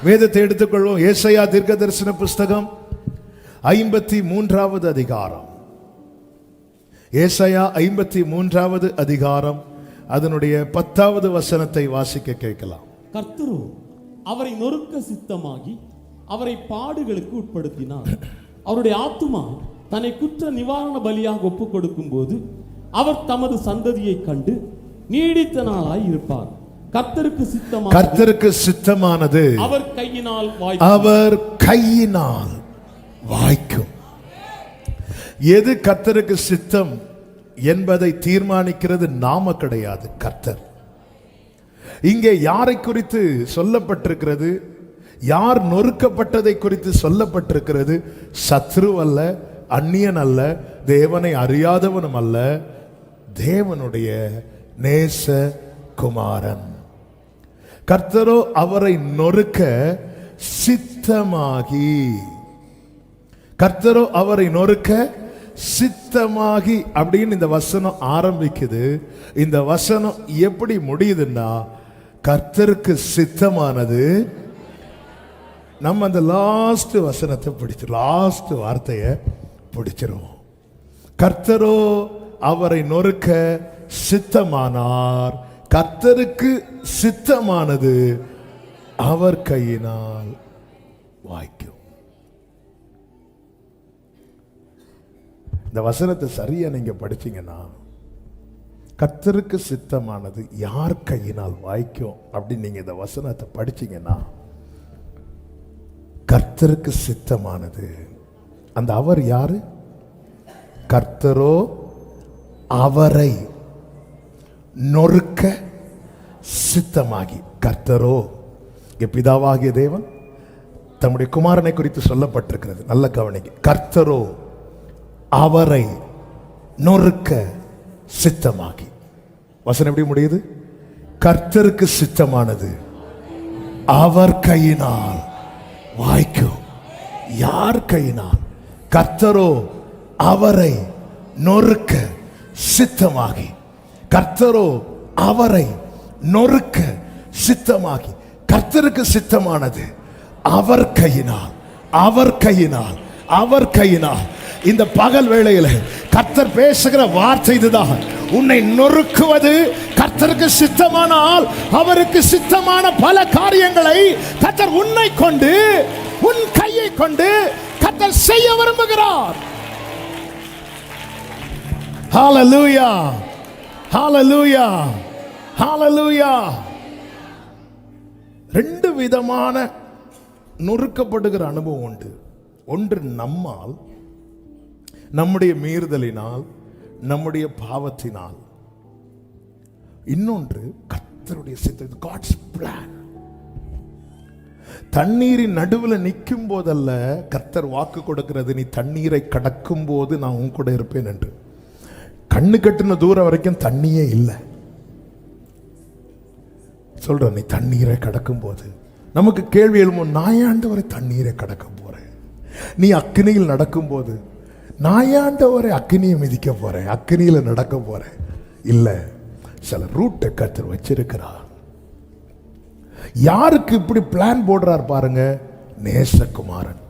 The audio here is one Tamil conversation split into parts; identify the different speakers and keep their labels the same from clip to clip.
Speaker 1: வேதத்தை எடுத்துக்கொள்வோம். ஏசாயா தீர்க்கதரிசன புஸ்தகம் 53வது அதிகாரம். ஏசாயா 53வது அதிகாரம் அதனுடைய 10வது வசனத்தை வாசிக்க கேட்கலாம்.
Speaker 2: கர்த்தரோ அவரை நொறுக்க சித்தமாகி அவரை பாடுகளுக்கு உட்படுத்தினார். அவருடைய ஆத்துமா தன்னை குற்ற நிவாரண பலியாக ஒப்புக் கொடுக்கும் போது அவர் தமது சந்ததியை கண்டு நீடித்த நாளாய் இருப்பார். கர்த்தருக்கு சித்தமானது அவர் கையினால் வாய்க்கும்.
Speaker 1: எது கர்த்தருக்கு சித்தம் என்பதை தீர்மானிக்கிறது நாம கிடையாது, கர்த்தர். இங்கே யாரை குறித்து சொல்லப்பட்டிருக்கிறது? யார் நொறுக்கப்பட்டதை குறித்து சொல்லப்பட்டிருக்கிறது? சத்ரு அல்ல, அந்நியன் அல்ல, தேவனை அறியாதவனும் அல்ல, தேவனுடைய நேச குமாரன். கர்த்தரோ அவரை நொறுக்க சித்தமாகி, கர்த்தரோ அவரை நொறுக்க சித்தமாகி அப்படின்னு இந்த வசனம் ஆரம்பிக்குது. இந்த வசனம் எப்படி முடியுதுன்னா, கர்த்தருக்கு சித்தமானது. நம்ம அந்த லாஸ்ட் வசனத்தை பிடிச்சு, லாஸ்ட் வார்த்தையை பிடிச்சிருவோம். கர்த்தரோ அவரை நொறுக்க சித்தமானார். கர்த்தருக்கு சித்தமானது அவர் கையினால் வாய்க்கும். இந்த வசனத்தை சரியா நீங்க படிச்சீங்கன்னா, கர்த்தருக்கு சித்தமானது யார் கையினால் வாய்க்கும் அப்படின்னு நீங்க இந்த வசனத்தை படிச்சீங்கன்னா, கர்த்தருக்கு சித்தமானது, அந்த அவர் யாரு? கர்த்தரோ அவரை நொறுக்க சித்தமாகி. கர்த்தரோ பிதாவாகிய தேவன் தம்முடைய குமாரனை குறித்து சொல்லப்பட்டிருக்கிறது. நல்ல கவனிங்க. கர்த்தரோ அவரை நொறுக்க சித்தமாகி. வசனம் எப்படி முடியுது? கர்த்தருக்கு சித்தமானது அவர் கையினால் வாய்க்கும். யார் கையினால்? கர்த்தரோ அவரை நொறுக்க சித்தமாகி. கர்த்தரோ அவரை நொறுக்க சித்தமாகி. கர்த்தருக்கு சித்தமானது அவர் கையினால், அவர் கையினால், அவர் கையினால். இந்த பகல் வேளையில் கர்த்தர் பேசுகிற வார்த்தை இதுதான். உன்னை நொறுக்குவது கர்த்தருக்கு சித்தமானால், அவருக்கு சித்தமான பல காரியங்களை கர்த்தர் உன்னை கொண்டு, உன் கையை கொண்டு கர்த்தர் செய்ய விரும்புகிறார். ஹalleluya, ஹalleluya, ஹalleluya. ரெண்டு விதமான நொறுக்கப்படுகிற அனுபவம் உண்டு. ஒன்று நம்மால், நம்முடைய மீறுதலினால், நம்முடைய பாவத்தினால். இன்னொன்று கர்த்தருடைய சித்தம், God's plan. தண்ணீரின் நடுவில் நிற்கும் போதல்ல கர்த்தர் வாக்கு கொடுக்கிறது, நீ தண்ணீரை கடக்கும் போது நான் உன் கூட இருப்பேன் என்று. கண்ணு கட்டின தூரம் வரைக்கும் தண்ணியே இல்லை. சொல்ற, நீ தண்ணீரை கடக்கும் போது நமக்கு கேள்வி எழும்போது, நாயாண்டவரை தண்ணீரை கடக்க போறேன். நீ அக்னியில் நடக்கும் போது, நாயாண்டவரை அக்னியை மிதிக்க போறேன், அக்னியில நடக்க போறேன். இல்ல, சில ரூட்டை கர்த்தர் வச்சிருக்கிறார். யாருக்கு இப்படி பிளான் போடுறார் பாருங்க, நேசகுமாரன்.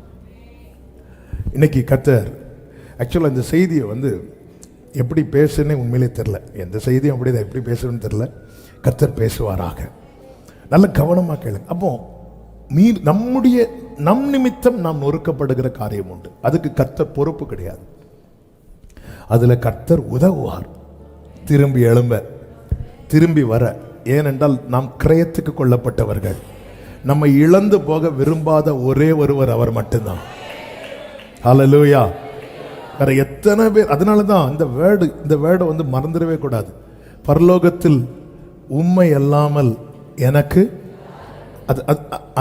Speaker 1: இன்னைக்கு கர்த்தர் ஆக்சுவலா இந்த செய்தியை எப்படி பேசுன்னு உண்மையிலே தெரியல. எந்த செய்தியும் அப்படிதான், எப்படி பேசுறதுன்னு தெரியல. கர்த்தர் பேசுவாராக. நல்ல கவனமா கேளுங்க. அப்போ நம் நிமித்தம் நாம் நொறுக்கப்படுகிற காரியம் உண்டு. அதுக்கு கர்த்தர் பொறுப்பு கிடையாது. அதுல கர்த்தர் உதவுவார், திரும்பி எழும்ப, திரும்பி வர. ஏனென்றால் நாம் கிரயத்துக்கு கொள்ளப்பட்டவர்கள். நம்மை இழந்து போக விரும்பாத ஒரே ஒருவர் அவர் மட்டும்தான். ஹல்லேலூயா. வேற எத்தனை பேர். அதனாலதான் இந்த வேர்டை மறந்துடவே கூடாது. பரலோகத்தில் உண்மை அல்லாமல் எனக்கு,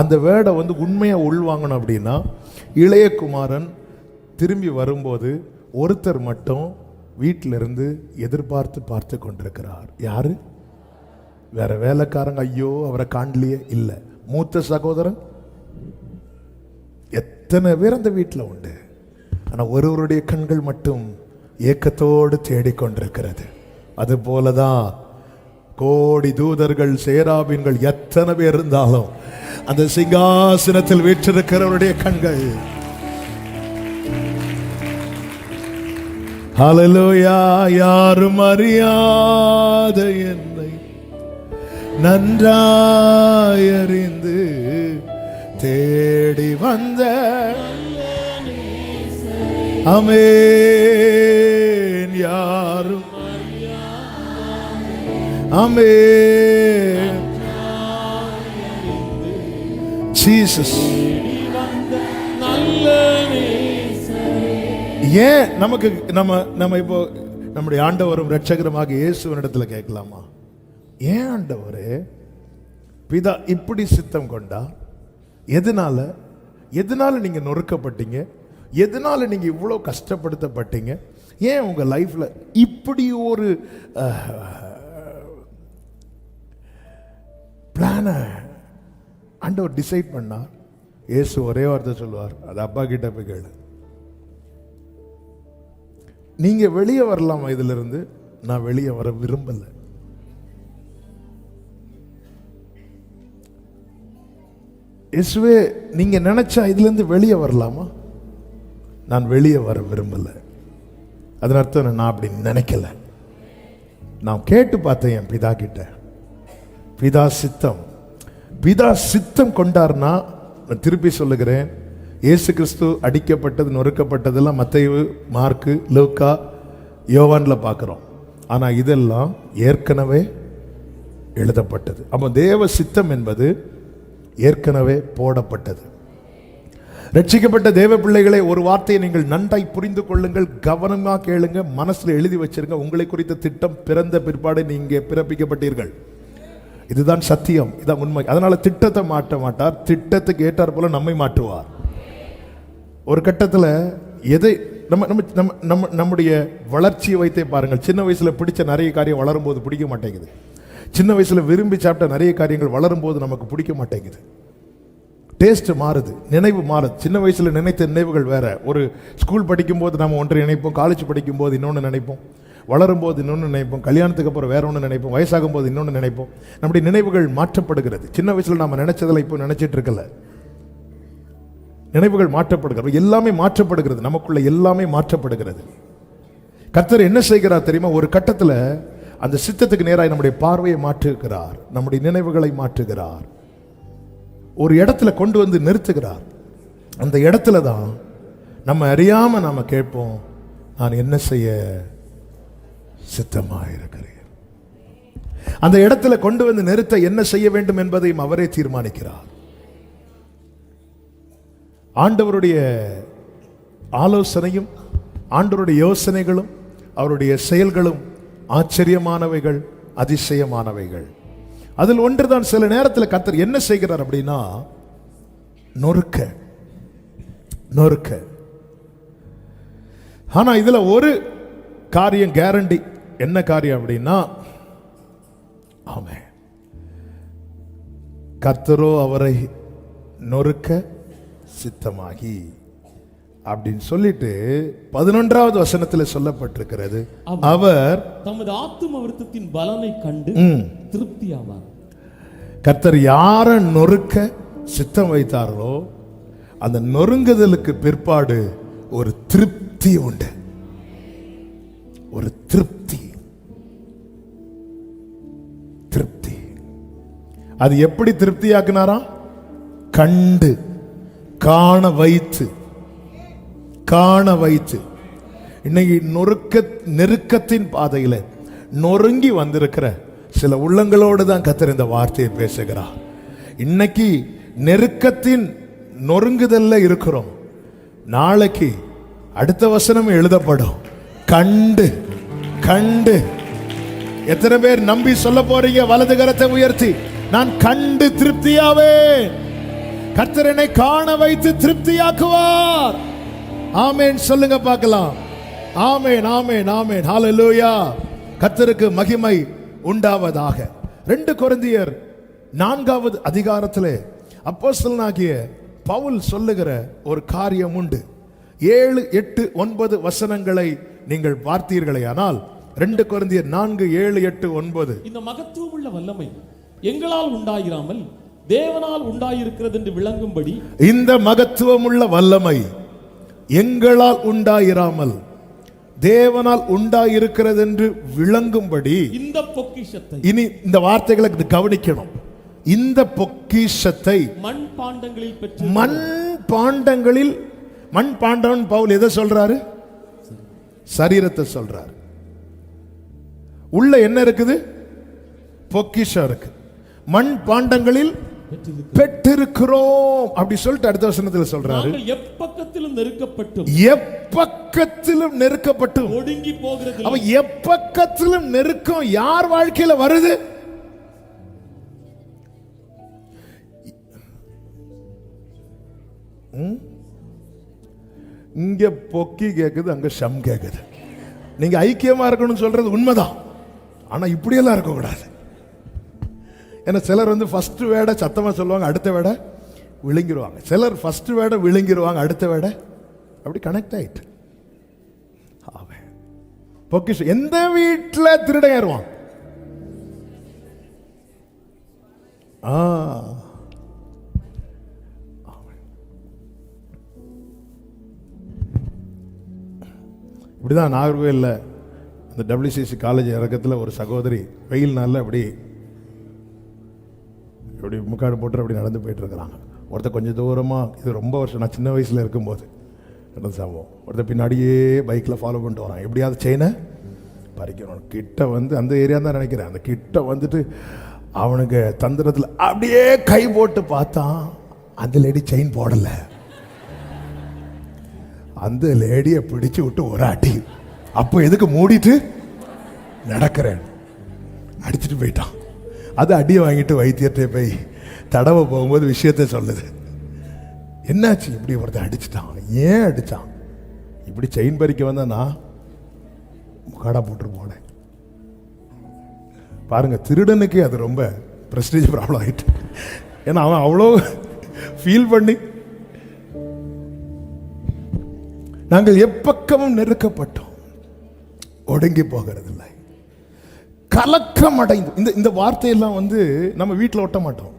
Speaker 1: அந்த வேர்டை உண்மையா உள்வாங்கணும். அப்படின்னா, இளைய குமாரன் திரும்பி வரும்போது ஒருத்தர் மட்டும் வீட்டிலிருந்து எதிர்பார்த்து பார்த்து கொண்டிருக்கிறார். யாரு? வேற வேலைக்காரங்க ஐயோ அவரை காணலையே இல்லை. மூத்த சகோதரன். எத்தனை பேர் அந்த வீட்டில் உண்டு. ஆனால் ஒருவருடைய கண்கள் மட்டும் ஏக்கத்தோடு தேடிக்கொண்டிருக்கிறது. அது போலதான் கோடி தூதர்கள், சேராபீன்கள் எத்தனை பேர் இருந்தாலும் அந்த சிங்காசனத்தில் வீற்றிருக்கிறவருடைய கண்கள். ஹல்லேலூயா. யாரும் அறியாத என்னை நன்றாய் அறிந்து தேடி வந்த ஆமென். யாரும் ஆமென். ஜீசஸ். ஏன் நமக்கு நம்ம இப்போ நம்முடைய ஆண்டவரும் இரட்சகருமாக இயேசுவினிடத்துல கேட்கலாமா? ஏன் ஆண்டவரே பிதா இப்படி சித்தம் கொண்டா? எதனால நீங்க நொறுக்கப்பட்டீங்க? எதனால நீங்க இவ்வளவு கஷ்டப்படுத்தப்பட்டீங்க? ஏன் உங்க லைஃப்ல இப்படி ஒரு பிளான ஆண்டவர் டிசைட் பண்ணார்? இயேசு ஒரே வார்த்தை சொல்லுவார், அது அப்பா கிட்ட போய் கேளு. நீங்க வெளியே வரலாமா இதுல இருந்து? நான் வெளியே வர விரும்பல. இயேசுவே, நீங்க நினைச்சா இதுல இருந்து வெளியே வரலாமா? நான் வெளியே வர விரும்பல. அதன் அர்த்தம் நான் அப்படி நினைக்கல. நான் கேட்டு பார்த்தேன் என் பிதா கிட்ட. பிதா சித்தம் கொண்டார்னா, நான் திருப்பி சொல்லுகிறேன், இயேசு கிறிஸ்து அடிக்கப்பட்டது நொறுக்கப்பட்டதெல்லாம் மத்தேயு, மார்க்கு, லூக்கா, யோவான்ல பார்க்கிறோம். ஆனா இதெல்லாம் ஏற்கனவே எழுதப்பட்டது. அப்போ தேவ சித்தம் என்பது ஏற்கனவே போடப்பட்டது. ரட்சிக்கப்பட்ட தேவ பிள்ளைகளை, ஒரு வார்த்தையை நீங்கள் நன்றாய் புரிந்து கொள்ளுங்கள், கவனமா கேளுங்க, மனசுல எழுதி வச்சிருங்க. உங்களை குறித்த திட்டம் பிறந்த பிற்பாடு நீங்க பிறப்பிக்கப்பட்டீர்கள். இதுதான் சத்தியம், இதான் உண்மை. அதனால திட்டத்தை மாற்ற மாட்டார், திட்டத்துக்கு ஏற்றார் போல நம்மை மாற்றுவார். ஒரு கட்டத்தில் எதை நம்முடைய வளர்ச்சியை வைத்தே பாருங்கள். சின்ன வயசுல பிடிச்ச நிறைய காரியம் வளரும் போது பிடிக்க மாட்டேங்குது. சின்ன வயசுல விரும்பி சாப்பிட்ட நிறைய காரியங்கள் வளரும் போது நமக்கு பிடிக்க மாட்டேங்குது. டேஸ்ட் மாறுது, நினைவு மாறுது. சின்ன வயசுல நினைத்த நினைவுகள் வேற. ஒரு ஸ்கூல் படிக்கும் போது நம்ம ஒன்றை நினைப்போம், காலேஜ் படிக்கும் போது இன்னொன்று நினைப்போம், வளரும் போது இன்னொன்று நினைப்போம், கல்யாணத்துக்கு அப்புறம் வேற ஒன்று நினைப்போம், வயசாகும் போது இன்னொன்று நினைப்போம். நம்முடைய நினைவுகள் மாற்றப்படுகிறது. சின்ன வயசுல நாம நினைச்சதில் இப்போ நினைச்சிட்டு இருக்கல. நினைவுகள் மாற்றப்படுகிறது, எல்லாமே மாற்றப்படுகிறது, நமக்குள்ள எல்லாமே மாற்றப்படுகிறது. கர்த்தர் என்ன செய்கிறார் தெரியுமா? ஒரு கட்டத்தில் அந்த சித்தத்துக்கு நேராக நம்முடைய பார்வையை மாற்றுகிறார், நம்முடைய நினைவுகளை மாற்றுகிறார், ஒரு இடத்துல கொண்டு வந்து நிறுத்துகிறார். அந்த இடத்துல தான் நம்ம அறியாம நாம கேட்போம், நான் என்ன செய்ய சித்தமாயிருக்கிறேன். அந்த இடத்துல கொண்டு வந்து நிறுத்த என்ன செய்ய வேண்டும் என்பதையும் அவரே தீர்மானிக்கிறார். ஆண்டவருடைய ஆலோசனையும் ஆண்டவருடைய யோசனைகளும் அவருடைய செயல்களும் ஆச்சரியமானவைகள், அதிசயமானவைகள். அதில் ஒன்றுதான் சில நேரத்தில் கர்த்தர் என்ன செய்கிறார் அப்படின்னா, நொறுக்க. ஆனா இதுல ஒரு காரியம் கேரண்டி. என்ன காரியம் அப்படின்னா, ஆமென், கர்த்தரோ அவரை நொறுக்க சித்தமாகி அப்படின்னு சொல்லிட்டு 11வது வசனத்தில் சொல்லப்பட்டிருக்கிறது, அவர்
Speaker 2: தமது ஆத்தும விருத்தத்தின் பலனை கண்டு திருப்தி ஆவார்.
Speaker 1: கர்த்தர் யாரை நொறுக்க சித்தம் வைத்தார்களோ அந்த நொறுங்குதலுக்கு பிற்பாடு ஒரு திருப்தி உண்டு. ஒரு திருப்தி. அது எப்படி திருப்தியாக்குனாராம்? கண்டு, காண வைத்து. இன்னைக்கு நெருக்கத்தின் பாதையில நொறுங்கி வந்திருக்கிற சில உள்ளங்களோடு தான் கர்த்தர் இந்த வார்த்தையை பேசுகிறார். இன்னைக்கு நெருக்கத்தின் நொறுங்குதல்ல இருக்கிறோம். நாளைக்கு அடுத்த வசனம் எழுதப்படும், கண்டு. எத்தனை பேர் நம்பி சொல்ல போறீங்க? வலது கரத்தை உயர்த்தி, நான் கண்டு திருப்தியாவே. கர்த்தர் என்னை காண வைத்து திருப்தியாக்குவார். ஆமென் சொல்லுங்க பார்க்கலாம். ஆமென், ஆமென், ஆமென். ஹல்லேலூயா. கர்த்தருக்கு மகிமை உண்டாவதாக. 2 கொரிந்தியர் 4வது அதிகாரத்திலே அப்போஸ்தலனாகிய பவுல் சொல்லுகிற ஒரு காரியம் உண்டு. 7, 8, 9 வசனங்களை நீங்கள் பார்த்தீர்களே ஆனால் 2 கொரிந்தியர் 4, 7, 8, 9.
Speaker 2: இந்த மகத்துவமுள்ள வல்லமை எங்களால் உண்டாயிராமல் தேவனால் உண்டாயிருக்கிறது என்று விளங்கும்படி
Speaker 1: இந்த மகத்துவம் உள்ள வல்லமை எங்களால் உண்டாயிராமல் தேவனால் உண்டாயிருக்கிறது என்று விளங்கும்படி
Speaker 2: இந்த பொக்கிஷத்தை,
Speaker 1: இனி இந்த வார்த்தைகளை கவனிக்கணும், இந்த பொக்கிஷத்தை
Speaker 2: மண் பாண்டங்களில் பெற்று,
Speaker 1: மண் பாண்டம் பவுல் எதை சொல்றாரு? சரீரத்தை சொல்றாரு. உள்ள என்ன இருக்குது? பொக்கிஷம் இருக்கு. மண் பாண்டங்களில் பெற்றிருக்கிறோம் அப்படி சொல்லிட்டு அடுத்த வசனத்தில் சொல்றாரு,
Speaker 2: எப்பக்கத்திலும் நெருக்கப்பட்டும் ஒடுங்கி போகிறது.
Speaker 1: அவ எப்பக்கத்திலும் நெருக்கம் யார் வாழ்க்கையில வருது? இங்க பொக்கி கேக்குது, அங்க ஷம் கேக்குது. நீங்க ஐக்கியமா இருக்கணும்னு சொல்றது உண்மைதான், ஆனா இப்படியெல்லாம் இருக்க கூடாது. ஏன்னா சிலர் வந்து ஃபர்ஸ்ட் வேர்டை சத்தமா சொல்லுவாங்க, அடுத்த வேர்டை விழுங்கிடுவாங்க. சிலர் ஃபர்ஸ்ட் வேர்டை விழுங்கிடுவாங்க, அடுத்த வேர்டை அப்படி கனெக்ட் ஆயிட்டு. பொக்கிஷம் எந்த வீட்டில் திருடன் ஏறுவான்? இப்படிதான் நாகர்கோவிலில் அந்த WCC காலேஜ் இறக்கத்தில் ஒரு சகோதரி வெயில் நாளில் அப்படி முக்காடு போட்டு அப்படி நடந்து போயிட்டு இருக்கிறாங்க. ஒருத்தர் கொஞ்சம் தூரமாக, இது ரொம்ப வருஷம், நான் சின்ன வயசில் இருக்கும்போது நடந்த சம்பவம், ஒருத்தர் பின்னாடியே பைக்கில் ஃபாலோ பண்ணிட்டு வரான், எப்படியாவது செயினை பறிக்கணும். கிட்ட வந்து அந்த ஏரியா தான் நினைக்கிறேன், அந்த கிட்ட வந்துட்டு அவனுக்கு தந்திரத்தில் அப்படியே கை போட்டு பார்த்தான், அந்த லேடி செயின் போடலை. அந்த லேடியை பிடிச்சு விட்டு ஒரு அடி. அப்போ எதுக்கு மூடிட்டு நடக்கிறேன், அடிச்சுட்டு போயிட்டான். அது அடியை வாங்கிட்டு வைத்தியத்தை போய் தடவை போகும்போது விஷயத்த சொல்லுது, என்னாச்சு இப்படி ஒருத்தன் அடிச்சுட்டான், ஏன் அடிச்சான்? இப்படி செயின் பறிக்க வந்தா நான் முக்காடா போட்டு போனேன். பாருங்க, திருடனுக்கு அது ரொம்ப பிரஸ்டீஜ் ப்ராப்ளம் ஆயிட்டு. ஏன்னா அவன் அவ்வளோ ஃபீல் பண்ணி. நாங்கள் எப்பக்கமும் நெருக்கப்பட்டோம், ஒடுங்கி போகிறதில்லை, கலக்கம் அடைந்து. இந்த வார்த்தையெல்லாம் வந்து நம்ம வீட்டில் ஒட்ட மாட்டோம்.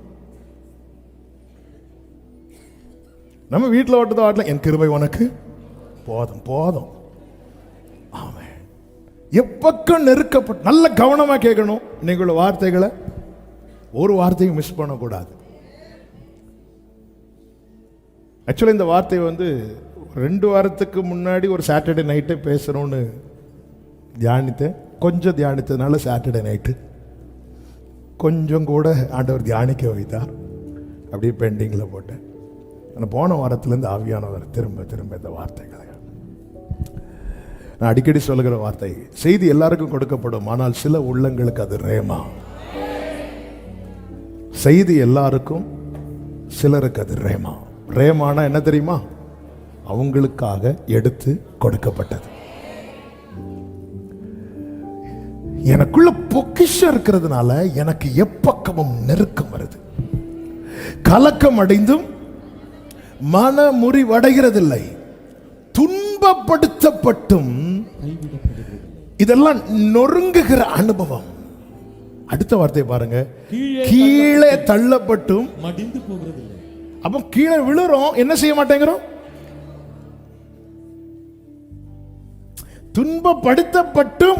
Speaker 1: நம்ம வீட்டில் ஒட்டதோ ஆட்டல, என் கிருபை உனக்கு போதும் போதும். ஆமென். எப்பக்கம் நெருக்கப்பட்டு. நல்ல கவனமா கேட்கணும் இன்னைக்குள்ள வார்த்தைகளை, ஒரு வார்த்தையும் மிஸ் பண்ணக்கூடாது. ஆக்சுவலி இந்த வார்த்தையை வந்து 2 வாரத்துக்கு முன்னாடி ஒரு சாட்டர்டே நைட்டே பேசணும்னு தியானித்தேன். கொஞ்சம் தியானித்ததுனால சாட்டர்டே நைட்டு கொஞ்சம் கூட ஆண்டவர் தியானிக்க வைத்தார், அப்படியே பெண்டிங்கில் போட்டேன். ஆனால் போன வாரத்திலேருந்து ஆவியானவர் திரும்ப திரும்ப இந்த வார்த்தைகளை, நான் அடிக்கடி சொல்லுகிற வார்த்தை, செய்தி எல்லாருக்கும் கொடுக்கப்படும், ஆனால் சில உள்ளங்களுக்கு அது ரேமா. செய்தி எல்லாருக்கும், சிலருக்கு அது ரேமா. ரேமானா என்ன தெரியுமா? அவங்களுக்காக எடுத்து கொடுக்கப்பட்டது. எனக்குள்ள பொக்கிஷம் இருக்கிறதுனால எனக்கு எப்பக்கமும் நெருக்கம் வருது. கலக்கம் அடைந்தும் மன முறிவடைகிறதில்லை, துன்பப்படுத்தப்பட்டும் இதெல்லாம் நொறுங்குகிற அனுபவம். அடுத்த வார்த்தை பாருங்க, கீழே தள்ளப்பட்டும்
Speaker 2: மடிந்து போகிறதில்லை.
Speaker 1: அப்ப கீழே விழுறோம், என்ன செய்ய மாட்டேங்கிறோம்? துன்பப்படுத்தப்பட்டும்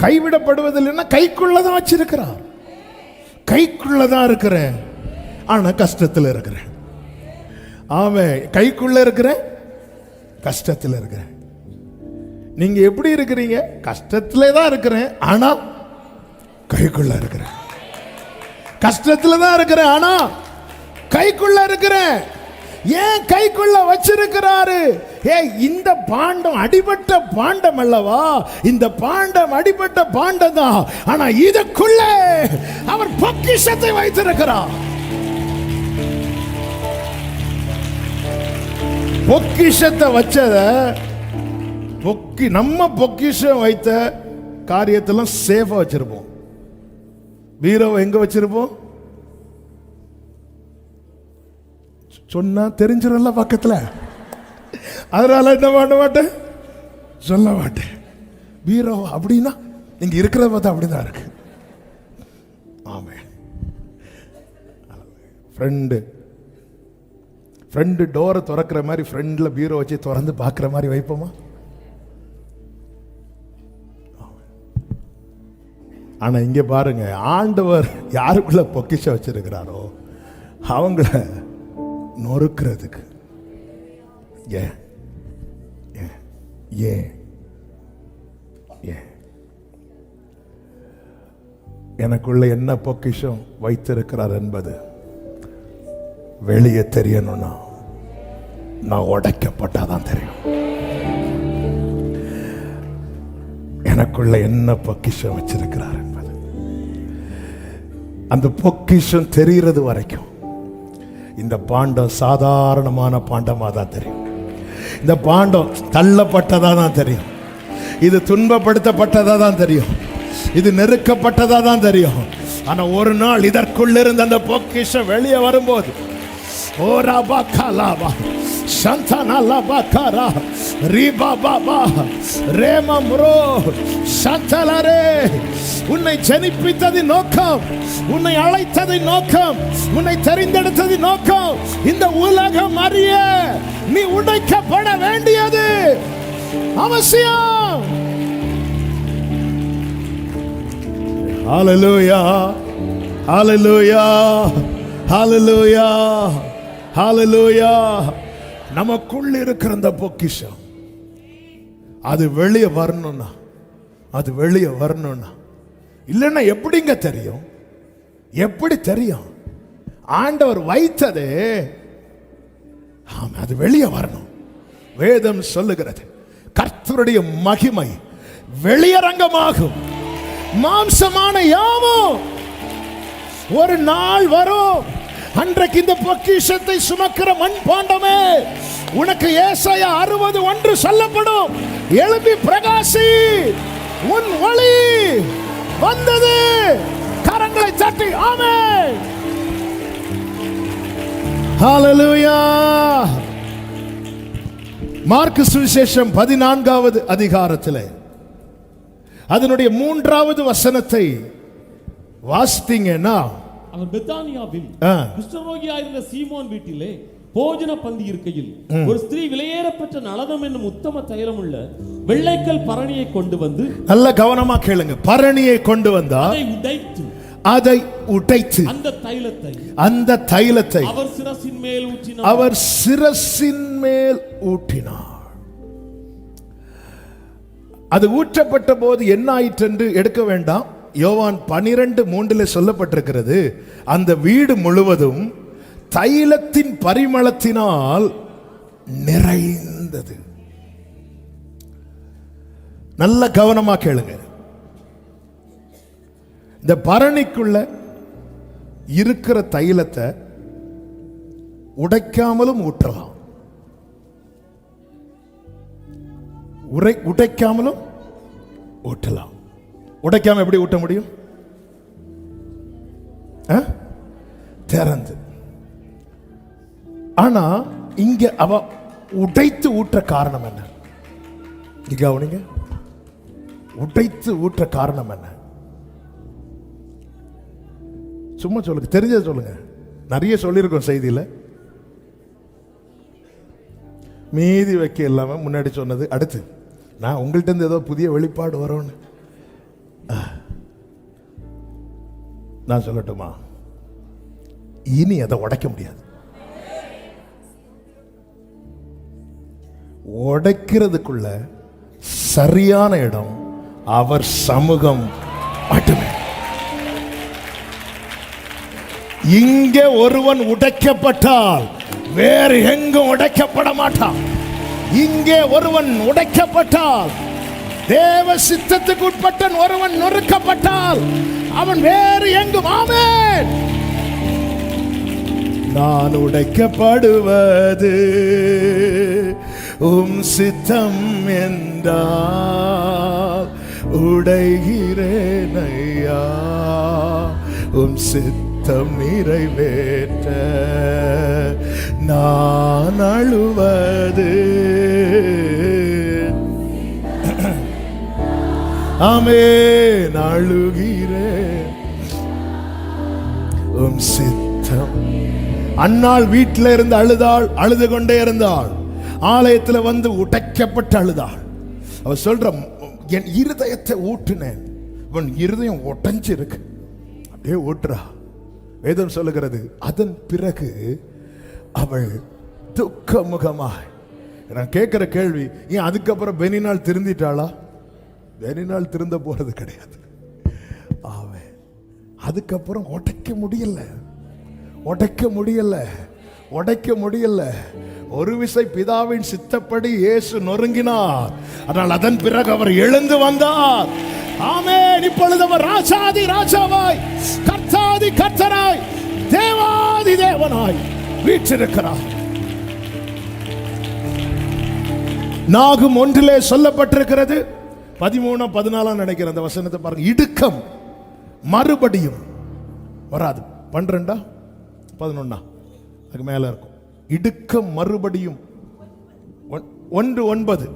Speaker 1: கைவிடப்படுவதில்லைன்னா கைக்குள்ளதான் வச்சிருக்கிறார். கைக்குள்ளதான் இருக்கிறேன், ஆனா கஷ்டத்தில் இருக்கிறேன். ஆமென். கைக்குள்ள இருக்கிறேன், கஷ்டத்தில் இருக்கிறேன். நீங்க எப்படி இருக்கிறீங்க? கஷ்டத்திலே தான் இருக்கிறேன், ஆனா கைக்குள்ள இருக்கிறேன். கஷ்டத்தில் தான் இருக்கிறேன், ஆனா கைக்குள்ள இருக்கிறேன். ஏன் கைக்குள்ள வச்சிருக்கிறாரு? இந்த பாண்டம் அடிபட்ட பாண்டம் அல்லவா? இந்த பாண்டம் அடிபட்ட பாண்டம் தான், ஆனா இதுக்குள்ள அவர் பொக்கிஷத்தை வைத்திருக்கிறார். பொக்கிஷத்தை வச்சத நம்ம பொக்கிஷம் வைத்த காரியத்தெல்லாம் சேஃபா வச்சிருப்போம். பீரோவை எங்க வச்சிருப்போம்? சொன்னா தெரிஞ்சிடல பக்கத்துல, அதனால என்ன பண்ண மாட்டேன், சொல்ல மாட்டேன். பீரோ அப்படின்னா நீங்க இருக்கிறத பார்த்தா அப்படிதான் இருக்கு. ஆமென். ஃப்ரெண்டு டோரை திறக்கிற மாதிரி ஃப்ரெண்டில் பீரோ வச்சு திறந்து பார்க்குற மாதிரி வைப்போமா? ஆனால் இங்கே பாருங்க, ஆண்டவர் யாருக்குள்ள பொக்கிஷம் வச்சிருக்கிறாரோ அவங்கள நொறுக்கிறதுக்கு. ஏன் ஏன் ஏன் ஏன் எனக்குள்ள என்ன பொக்கிஷம் வைத்திருக்கிறார் என்பது வெளியே தெரியணும்னா நான் உடைக்கப்பட்டாதான் தெரியும். எனக்குள்ள என்ன பொக்கிஷம் வச்சிருக்கிறார் என்பது அந்த பொக்கிஷம் தெரிகிறது வரைக்கும் இந்த பாண்டம் சாதாரணமான பாண்டமா தான் தெரியும். இந்த பாண்டம் தள்ளப்பட்டதா தான் தெரியும். இது துன்பப்படுத்தப்பட்டதா தான் தெரியும். இது நெருக்கப்பட்டதா தான் தெரியும். ஆனா ஒரு நாள் இதற்குள்ள இருந்த அந்த பொக்கிஷம் வெளியே வரும்போது, ஓரா பாகாலாபா சந்தனா லபாகாரா ரீபா பாபா ரேமம்ரோ சந்தலரே, உன்னை ஜனிப்பித்ததின் நோக்கம், உன்னை அழைத்ததின் நோக்கம், உன்னை தெரிந்தெடுத்ததின் நோக்கம் இந்த உலகம் அறிய நீ உடைக்கப்பட வேண்டியது அவசியம். ஹalleluya ஹalleluya ஹalleluya ஹalleluya. நமக்குள்ள இருக்கிற அந்த பொக்கிஷம் அது வெளியே வரணும்னா, அது வெளியே வரணும்னா, இல்லைன்னா எப்படிங்க தெரியும்? எப்படி தெரியும்? ஆண்டவர் வைத்தது அது வெளியே வரணும். வேதம் சொல்லுகிறது, கர்த்தருடைய மகிமை வெளியரங்கமாகும், மாம்சமான யாவும் ஒரு நாள் வரும். அன்றைக்கு இந்த பொக்கிஷத்தை சுமக்கிற மண் பாண்டமே, உனக்கு ஏசாயா 60:1 சொல்லப்படும். எழும்பி பிரகாசி, உன் ஒளி வந்தது. கரங்களை தட்டி ஆமென். ஹalleluya. மார்க்கு சுவிசேஷம் 14வது அதிகாரத்தில் அதனுடைய 3வது வசனத்தை வாசித்தீங்கன்னா,
Speaker 2: அவர் பெத்தானியாவில் குஷ்டரோகியாயிருந்த சீமோன் வீட்டிலே போஜன பந்தி இருக்கையில் ஒரு ஸ்திரீ விலையேறப்பட்ட நளதம் என்னும் உத்தம தைலம் உள்ள வெள்ளைக்கல் பரணியை கொண்டு வந்து, நல்ல கவனமா கேளுங்க, பரணியை கொண்டு வந்தா அதை உடைத்து அந்த தைலத்தை அவர் சிரசின் மேல் ஊற்றினார். அது ஊற்றப்பட்ட போது என்ன ஆயிற்று என்று எடுக்க வேண்டாம். யோவான் 12:3 சொல்லப்பட்டிருக்கிறது, அந்த வீடு முழுவதும் தைலத்தின் பரிமளத்தினால் நிறைந்தது. நல்ல கவனமா கேளுங்க. இந்த பரணிக்குள்ள இருக்கிற தைலத்தை உடைக்காமலும் ஊற்றலாம், உடைக்காமலும் ஊற்றலாம். உடைக்காம எப்படி ஊட்ட முடியும்? திறந்து. ஆனா இங்க அவ உடைத்து ஊற்ற காரணம் என்ன? கவனிங்க, உடைத்து ஊற்ற காரணம் என்ன? சும்மா சொல்லுங்க, தெரிஞ்சதை சொல்லுங்க. நிறைய சொல்லியிருக்கோம் செய்தியில, மீதி வைக்க இல்லாம முன்னாடி சொன்னது. அடுத்து நான் உங்கள்கிட்ட இருந்து ஏதோ புதிய வெளிப்பாடு வரும்னு நான் சொல்லட்டுமா? இனி அதை உடைக்க முடியாது. உடைக்கிறதுக்குள்ள சரியான இடம் அவர் சமூகம் மட்டுமே. இங்கே ஒருவன் உடைக்கப்பட்டால் வேறு எங்கும் உடைக்கப்பட மாட்டான். இங்கே ஒருவன் உடைக்கப்பட்டால், தேவ சித்தத்துக்கு உட்பட்ட ஒருவன் நொறுக்கப்பட்டால் அவன் வேறு எங்கும். ஆமென். நான் உடைக்கப்படுவது உம் சித்தம் என்றால் உடைகிறேன் ஐயா, உம் சித்தம் நிறைவேற்ற நான் அழுவது. ஆமென். அழுகிறேன் உம் சித்தம்
Speaker 1: அன்னாள் வீட்டில் இருந்து அழுதாள், அழுது கொண்டே இருந்தாள். ஆலயத்தில் வந்து உடைக்கப்பட்டு அழுதாள். அவ சொல்ற, என் இருதயத்தை ஊற்றினேன், உன் இருதயம் உடைஞ்சு இருக்கு, அப்படியே ஊற்றுறா. வேதம் சொல்லுகிறது, அதன் பிறகு அவள் துக்க முகமாய். நான் கேட்கிற கேள்வி, ஏன் அதுக்கப்புறம் பெனினாள் திருந்திட்டாளா? பெனினாள் திருந்த போறது கிடையாது. ஆமென். அதுக்கப்புறம் உடைக்க முடியல, உடைக்க முடியல, உடைக்க முடியல. ஒரு விசை பிதாவின் சித்தப்படி இயேசு நொறுங்கினார். ஆனால் அதன் பிறகு அவர் எழுந்து வந்தார். ஆமென். இப்பொழுது அவர் ராஜாதி ராஜாவாய், கர்த்தாதி கர்த்தராய், தேவாதி தேவனாய் வீற்றிருக்கிறார். நாகும் 1 சொல்லப்பட்டிருக்கிறது, 13, 14 நினைக்கிற அந்த வசனத்தை பாருங்க. இடுக்கம் மறுபடியும் வராது. 12, 11 அதுக்கு மேல இருக்கும். இடுக்கம் மறுபடியும் 1:9.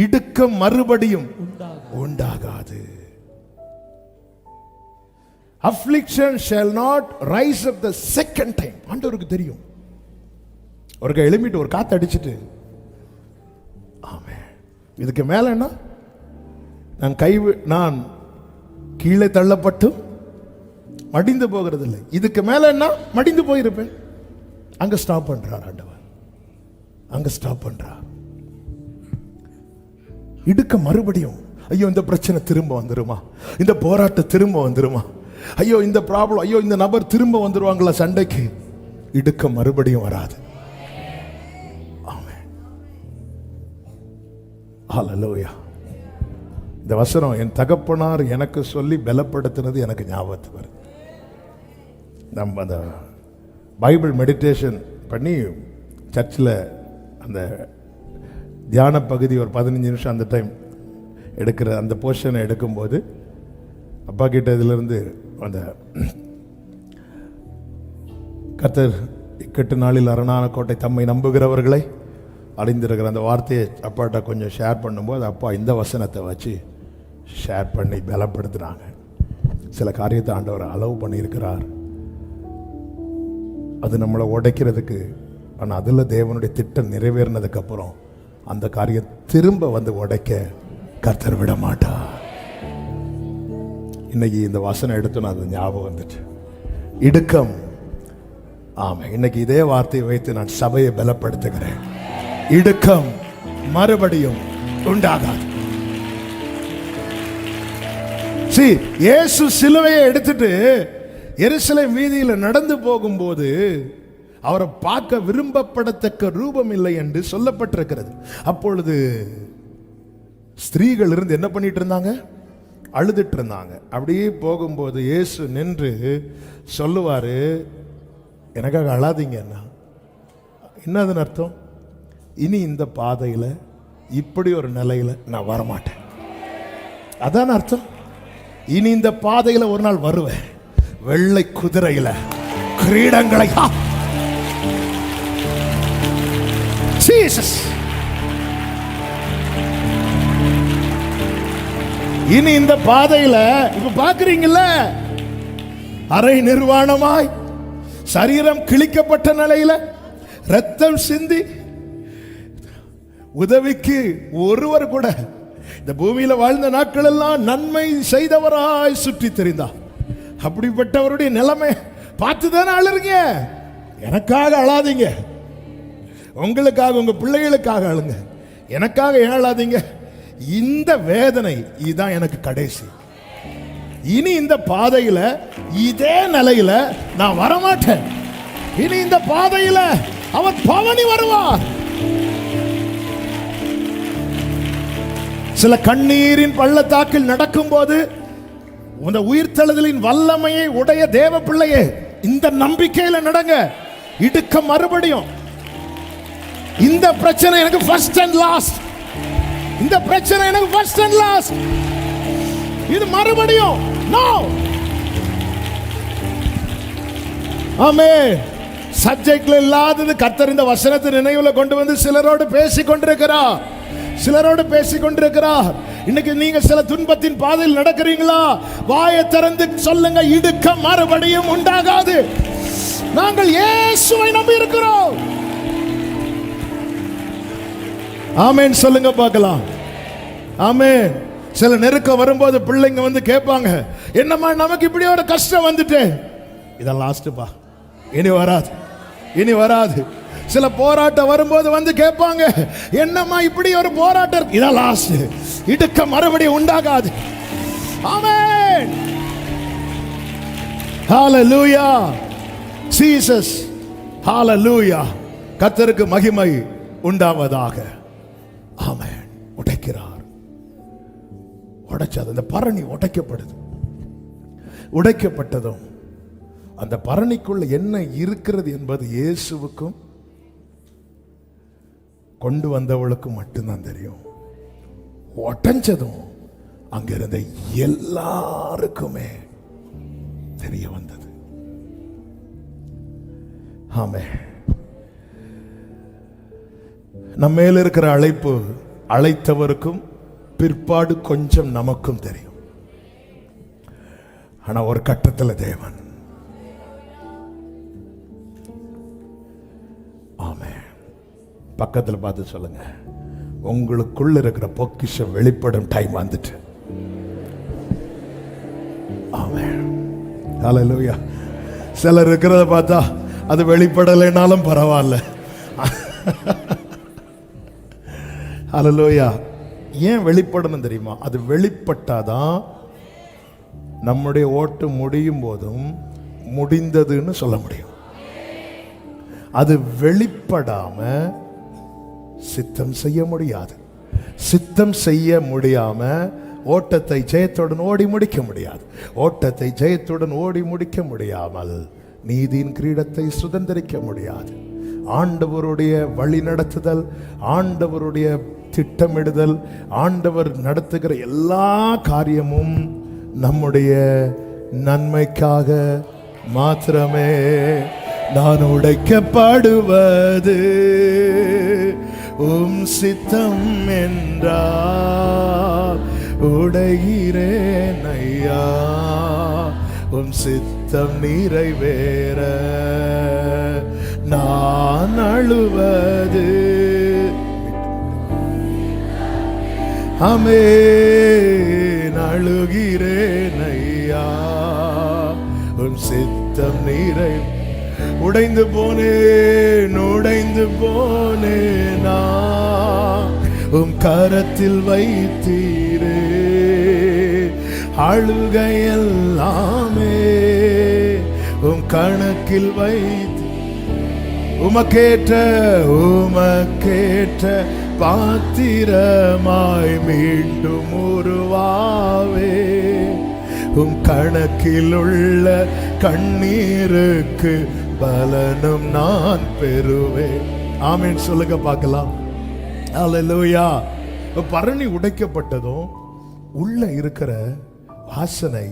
Speaker 1: இடுக்கம் மறுபடியும் உண்டாகாது. Affliction shall not rise up the second time. ஆண்டவருக்கு தெரியும். ஒரு எழும்பிட்டு ஒரு காத்து அடிச்சிட்டு, ஆமென், இதுக்கு மேல என்ன, நான் கீழே தள்ளப்பட்டும் மடிந்து போகிறது இல்லை, இதுக்கு மேல என்ன மடிந்து போயிருப்பேன். அங்க ஸ்டாப் பண்றார் ஆண்டவர், அங்க ஸ்டாப் பண்றார். இடுக்க மறுபடியும், ஐயோ இந்த பிரச்சனை திரும்ப வந்துருமா, இந்த போராட்டம் திரும்ப வந்துருமா, ஐயோ இந்த ப்ராப்ளம், ஐயோ இந்த நபர் திரும்ப வந்துருவாங்களா சண்டைக்கு. இடுக்க மறுபடியும் வராது. ஆமென். ஹல்லேலூயா. இந்த வசனம் என் தகப்பனார் எனக்கு சொல்லி பலப்படுத்தினது எனக்கு ஞாபகத்துக்கு வருது. நம்ம அந்த பைபிள் மெடிடேஷன் பண்ணி சர்ச்சில் அந்த தியான பகுதி ஒரு 15 நிமிஷம் அந்த டைம் எடுக்கிற அந்த போர்ஷனை எடுக்கும்போது அப்பா கிட்ட இதிலிருந்து அந்த கர்த்தர் இக்கட்டு நாளில் அரணான கோட்டை தம்மை நம்புகிறவர்களை அடைந்திருக்கிற அந்த வார்த்தையை அப்பாட்ட கொஞ்சம் ஷேர் பண்ணும்போது அப்பா இந்த வசனத்தை வச்சு ஷேர் பண்ணி பலப்படுத்துனாங்க. சில காரியத்தை ஆண்டவர் அலோவ் பண்ணியிருக்கிறார், அது நம்மளை உடைக்கிறதுக்கு. ஆனால் அதில் தேவனுடைய திட்டம் நிறைவேறினதுக்கு அப்புறம் அந்த காரியம் திரும்ப வந்து உடைக்க கர்த்தர் விட மாட்டார். இன்னைக்கு இந்த வசனம் எடுத்து நான் அது ஞாபகம் வந்துட்டு, இடுக்கம். ஆமா, இன்னைக்கு இதே வார்த்தையை வைத்து நான் சபையை பலப்படுத்துகிறேன். இடுக்கம் மறுபடியும் உண்டாகாது. இயேசு சிலுவையை எடுத்துட்டு எருசலேம் வீதியில் நடந்து போகும்போது அவரை பார்க்க விரும்பப்படத்தக்க ரூபம் இல்லை என்று சொல்லப்பட்டிருக்கிறது. அப்பொழுது ஸ்திரீகள் இருந்து என்ன பண்ணிட்டு இருந்தாங்க, அழுதுட்டு இருந்தாங்க. அப்படியே போகும்போது இயேசு நின்று சொல்லுவாரு, எனக்காக அழாதீங்கன்னா என்னதுன்னு அர்த்தம், இனி இந்த பாதையில இப்படி ஒரு நிலையில நான் வரமாட்டேன். அதான் அர்த்தம். இனி இந்த பாதையில ஒரு நாள் வருவேன், வெள்ளை குதிரையில கிரீடங்களை. இனி இந்த பாதையில இப்ப பாக்குறீங்கல்ல, அரை நிர்வாணமாய் சரீரம் கிழிக்கப்பட்ட நிலையில ரத்தம் சிந்தி உதவிக்கு ஒருவர் கூட இந்த பூமியில வாழ்ந்த நாட்கள் எல்லாம் நன்மை செய்தவராய் சுற்றி தெரிந்தார். அப்படிப்பட்டவருடைய நிலைமை பார்த்துதானே அழுறீங்க. எனக்காக அழாதீங்க, உங்களுக்காக உங்க பிள்ளைகளுக்காக அழுங்க, எனக்காக ஏன் அழாதீங்க. இந்த வேதனை இதுதான் எனக்கு கடைசி. இனி இந்த பாதையில இதே நிலையில நான் வரமாட்டேன். இனி இந்த பாதையில அவர் பவனி வருவார். சில கண்ணீரின் பள்ளத்தாக்கில் நடக்கும் போது இந்த உயிர்த்தெழுதலின் வல்லமையை உடைய தேவ பிள்ளையே, இந்த நம்பிக்கையில நடங்க. இடுக்க மறுபடியும். இந்த பிரச்சனை எனக்கு ஃபர்ஸ்ட் அண்ட் லாஸ்ட். இந்த பிரச்சனை எனக்கு ஃபர்ஸ்ட் அண்ட் லாஸ்ட். இது மறுபடியும் நோ. ஆமென். சப்ஜெக்ட்ல இல்லாதது கர்த்தர் இந்த வசனத்தை நினைவுல கொண்டு வந்து சிலரோடு பேசிக் கொண்டிருக்கிறார். இன்னைக்கு நீங்க சில துன்பத்தின் பாதையில் நடக்கிறீங்களா? வாயை திறந்து சொல்லுங்க, இடுக்கம் மறுபடியும் உண்டாகாது. நாங்கள் இயேசுவை நம்பி இருக்கிறோம். ஆமென் சொல்லுங்க பார்க்கலாம். ஆமென். சில நெருக்கம் வரும்போது பிள்ளைங்க வந்து கேட்பாங்க, என்னம்மா நமக்கு இப்படி ஒரு கஷ்டம் வந்துட்டு. இதான் லாஸ்ட்பா, இனி வராது, இனி வராது. சில போராட்டம் வரும்போது வந்து கேட்பாங்க, என்னம்மா இப்படி ஒரு போராட்டம், இதான் லாஸ்ட், இடுக்க மறுபடியும் உண்டாகாது. ஆமென். ஹalleluya. ஜீசஸ். ஹalleluya. கர்த்தருக்கு மகிமை உண்டாவதாக. ஆமென். உடைக்கிறார். உடைச்சது, அந்த பரணி உடைக்கப்படுது. உடைக்கப்பட்டதும் அந்த பரணிக்குள்ள என்ன இருக்கிறது என்பது இயேசுவுக்கும் கொண்டு வந்தவளுக்கும் மட்டும்தான் தெரியும். உடைஞ்சதும் அங்கிருந்த எல்லாருக்குமே தெரிய வந்தது. ஆமென். நம்ம மேல இருக்கிற அழைப்பு அழைத்தவருக்கும் பிற்பாடு கொஞ்சம் நமக்கும் தெரியும். ஆனா ஒரு கட்டத்தில் தேவன், ஆமென், பக்கத்தில் பார்த்து சொல்லுங்க, உங்களுக்குள்ள இருக்கிற பொக்கிஷம் வெளிப்படும் டைம் வந்துட்டு. ஆமென். ஹalleluya. சிலர் இருக்கிறத பார்த்தா அது வெளிப்படலைனாலும் பரவாயில்ல. ஹalleluya. ஏன் வெளிப்படணும் தெரியுமா? அது வெளிப்பட்டாதான் நம்முடைய ஓட்டு முடியும் போதும் முடிந்ததுன்னு சொல்ல முடியும். அது வெளிப்படாம சித்தம் செய்ய முடியாது. சித்தம் செய்ய முடியாம ஓட்டத்தை ஜெயத்துடன் ஓடி முடிக்க முடியாது. ஓட்டத்தை ஜெயத்துடன் ஓடி முடிக்க முடியாமல் நீதியின் கிரீடத்தை சுதந்திரிக்க முடியாது. ஆண்டவருடைய வழி நடத்துதல், ஆண்டவருடைய திட்டமிடுதல், ஆண்டவர் நடத்துகிற எல்லா காரியமும் நம்முடைய நன்மைக்காக மாத்திரமே. நான் உடைக்கப்படுவது உம் சித்தம் என்றால் உடைகிறேன் ஐயா. உம் சித்தம் நிறைவேற நான் அழுவது. ஆமென். அழுகிறேன் ஐயா. உம் சித்தம் நிறை. உடைந்து போனேன், உடைந்து போனேனா, உம் கரத்தில் வைத்தீரே அழுகையெல்லாமே. உம் கணக்கில் வைத்து உமக்கேற்ற உமக்கேற்ற பாத்திரமாய் மீண்டும் உருவாவே. உம் கணக்கில் உள்ள கண்ணீருக்கு பலனும் நான் பெறுவேன். ஆமென் சொல்லுங்க பார்க்கலாம். ஹalleluya. பரணி உடைக்கப்பட்டதும் உள்ள இருக்கிற வாசனை,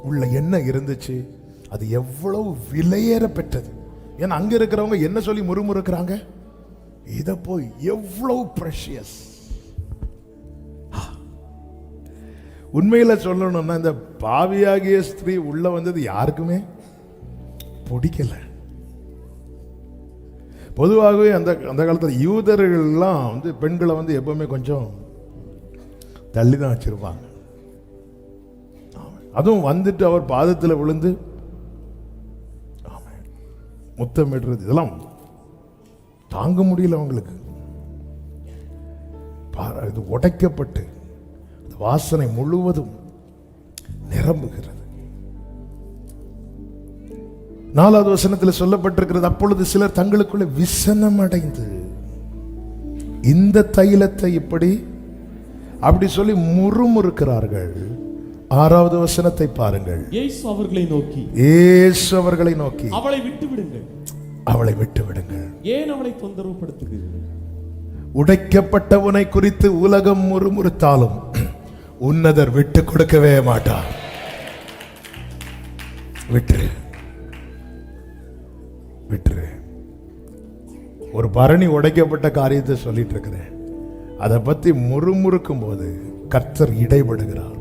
Speaker 1: உள்ள என்ன இருந்துச்சு, அது எவ்வளவு விலையேற பெற்றது. ஏன்னா அங்க இருக்கிறவங்க என்ன சொல்லி முறுமுறுக்கிறாங்க, இத போய் எவ்வளவு பிரஷியஸ். உண்மையில சொல்லணும்னா இந்த பாவியாகிய ஸ்திரீ உள்ள வந்தது யாருக்குமே பிடிக்கல. பொதுவாகவே அந்த காலத்தில் யூதர்கள்லாம் வந்து பெண்களை வந்து எப்பவுமே கொஞ்சம் தள்ளி தான் வச்சிருப்பாங்க. அதுவும் வந்துட்டு அவர் பாதத்தில் விழுந்து முத்தமிடுறது, இதெல்லாம் தாங்க முடியல அவங்களுக்கு. இது உடைக்கப்பட்டு வாசனை முழுவதும் நிரம்புகிறது. 4வது வசனத்தில் சொல்லப்பட்டிருக்கிறது, அப்பொழுது சிலர் தங்களுக்குள்ள விசனம் அடைந்து இந்த தைலத்தை இப்படி அப்படி சொல்லி முறுமுறுக்கிறார்கள். 6வது வசனத்தை பாருங்கள்.
Speaker 2: இயேசு அவர்களை நோக்கி,
Speaker 1: இயேசு அவர்களை நோக்கி,
Speaker 2: அவளை விட்டு விடுங்கள்,
Speaker 1: அவளை விட்டு விடுங்கள்,
Speaker 2: ஏன் அவளை தொந்தரவு படுத்துகிறீர்கள்?
Speaker 1: உடைக்கப்பட்டவனை குறித்து உலகம் முறுமுறுத்தாலும் உன்னதர் விட்டு கொடுக்கவே மாட்டார். விட்டுரு, விட்டுரு. ஒரு பரணி உடைக்கப்பட்ட காரியத்தை சொல்லிட்டு இருக்கிறேன். அதை பத்தி முறுமுறுக்கும் போது கர்த்தர் இடைபடுகிறார்.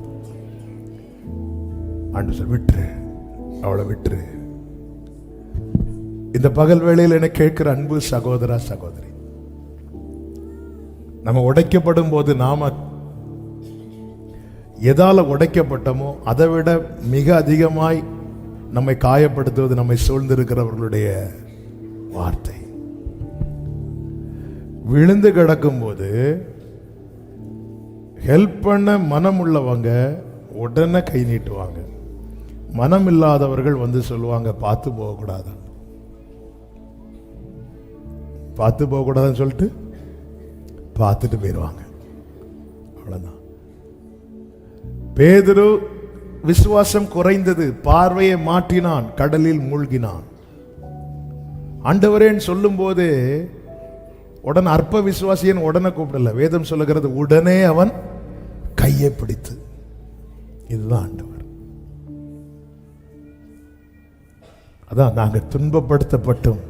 Speaker 1: ஆண்டவர் சொல்றார், விட்டுரு, அவளை விட்டுரு. இந்த பகல் வேளையில் என கேட்கிற அன்பு சகோதரா சகோதரி, நம்ம உடைக்கப்படும் போது நாம எதால உடைக்கப்பட்டோமோ அதை விட மிக அதிகமாய் நம்மை காயப்படுத்துவது நம்மை சூழ்ந்திருக்கிறவர்களுடைய வார்த்தை. விழுந்து கிடக்கும் போது ஹெல்ப் பண்ண மனம் உள்ளவங்க உடனே கை நீட்டுவாங்க. மனம் இல்லாதவர்கள் வந்து சொல்லுவாங்க, பார்த்து போகக்கூடாது, பார்த்து போகக்கூடாதுன்னு சொல்லிட்டு பார்த்துட்டு போயிடுவாங்க. அவ்வளவுதான். பேதுரு விசுவாசம் குறைந்தது, பார்வையை மாற்றினான், கடலில் மூழ்கினான். ஆண்டவரேன்னு சொல்லும் போது உடனே அற்ப விசுவாசியன் உடனே கூப்பிடல. வேதம் சொல்லுகிறது, உடனே அவன் கையை பிடித்து. இதுதான் ஆண்டவர். அதான் நாங்க துன்பப்படுத்தப்பட்டும்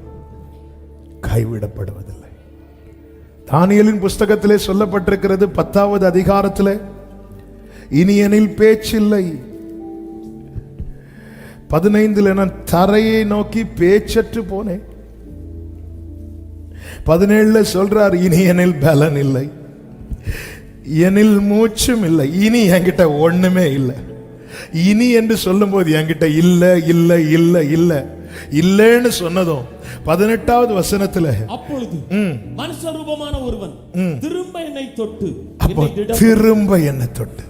Speaker 1: கைவிடப்படுவதில்லை. தானியேலின் புஸ்தகத்திலே சொல்லப்பட்டிருக்கிறது 10வது அதிகாரத்திலே, இனி எனில் பேச்சில்லை. 15 நான் தரையை நோக்கி பேச்சற்று போனேன். 17 சொல்றார், இனி எனில் பலன் இல்லை, எனில் மூச்சும் இல்லை. இனி என்கிட்ட ஒண்ணுமே இல்லை. இனி என்று சொல்லும் போது என்கிட்ட இல்ல இல்ல இல்ல இல்ல இல்லன்னு சொன்னதும் 18வது வசனத்துல,
Speaker 2: அப்பொழுது மனுஷ ரூபமான ஒருவன் திரும்ப என்னை தொட்டு,
Speaker 1: திரும்ப என்னை தொட்டு.